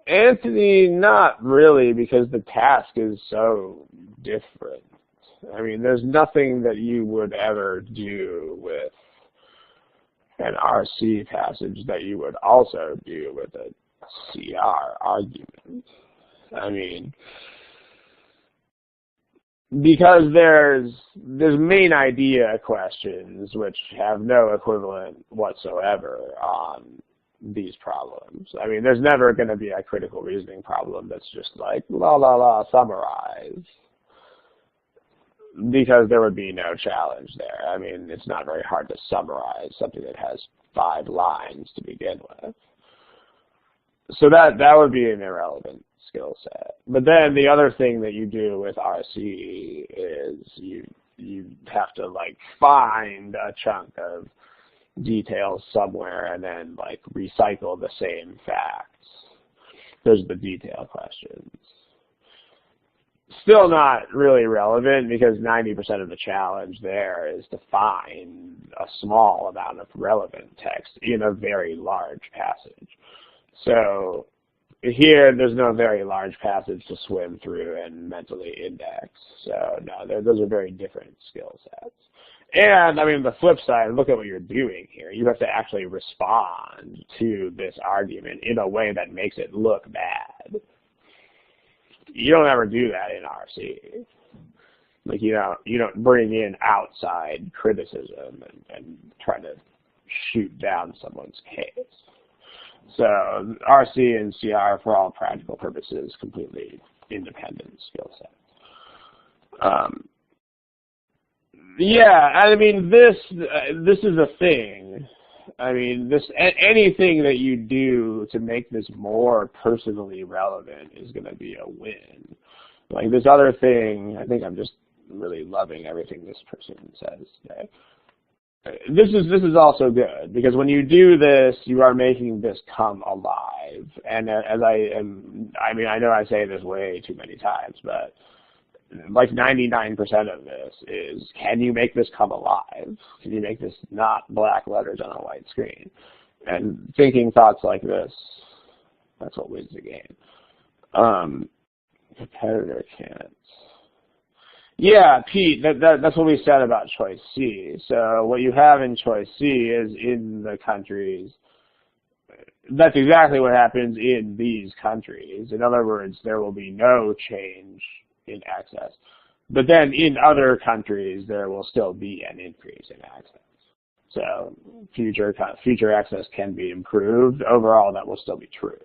Anthony, not really, because the task is so different. I mean, there's nothing that you would ever do with an RC passage that you would also do with a CR argument. I mean, because there's main idea questions which have no equivalent whatsoever on these problems. I mean, there's never going to be a critical reasoning problem that's just like, la, la, la, summarize, because there would be no challenge there. I mean, it's not very hard to summarize something that has 5 lines to begin with. So that would be an irrelevant skill set. But then the other thing that you do with RC is you have to like find a chunk of details somewhere and then like recycle the same facts. Those are the detail questions. Still not really relevant, because 90% of the challenge there is to find a small amount of relevant text in a very large passage. So here, there's no very large passage to swim through and mentally index. So no, those are very different skill sets. And I mean, the flip side, look at what you're doing here. You have to actually respond to this argument in a way that makes it look bad. You don't ever do that in RC. Like you don't bring in outside criticism and try to shoot down someone's case. So RC and CR, for all practical purposes, completely independent skill sets. Yeah, I mean, this is a thing. I mean, anything that you do to make this more personally relevant is going to be a win. Like this other thing, I think I'm just really loving everything this person says today. This is also good, because when you do this, you are making this come alive. And as I mean, I know I say this way too many times, but like 99% of this is, can you make this come alive? Can you make this not black letters on a white screen? And thinking thoughts like this, that's what wins the game. Competitor can't. Yeah, Pete, that's what we said about choice C. So what you have in choice C is in the countries. That's exactly what happens in these countries. In other words, there will be no change in access. But then in other countries, there will still be an increase in access. So future access can be improved. Overall, that will still be true.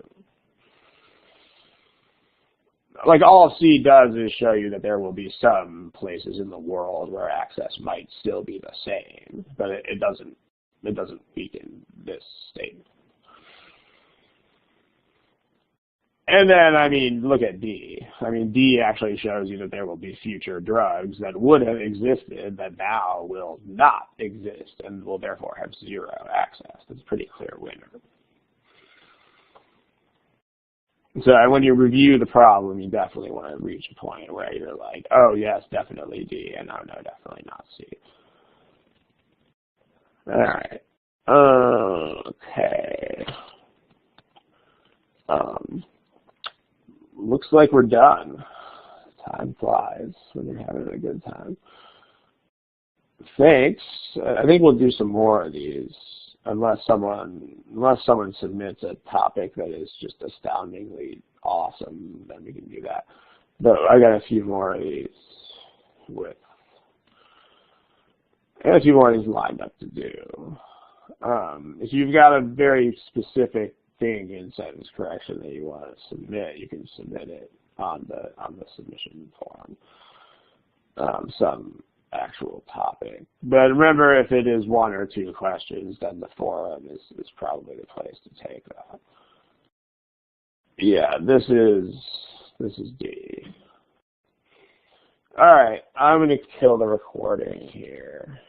Like all C does is show you that there will be some places in the world where access might still be the same, but it doesn't weaken this statement. And then, I mean, look at D. I mean, D actually shows you that there will be future drugs that would have existed that now will not exist and will therefore have 0 access. That's a pretty clear winner. So when you review the problem, you definitely want to reach a point where you're like, oh yes, definitely D, and oh no, definitely not C. All right. Okay. Looks like we're done. Time flies when you're having a good time. Thanks. I think we'll do some more of these, unless someone submits a topic that is just astoundingly awesome, then we can do that. But I got a few more of these lined up to do. If you've got a very specific thing in sentence correction that you want to submit, you can submit it on the submission form. Some actual topic. But remember, if it is 1 or 2 questions, then the forum is probably the place to take that. Yeah, this is D. All right, I'm going to kill the recording here.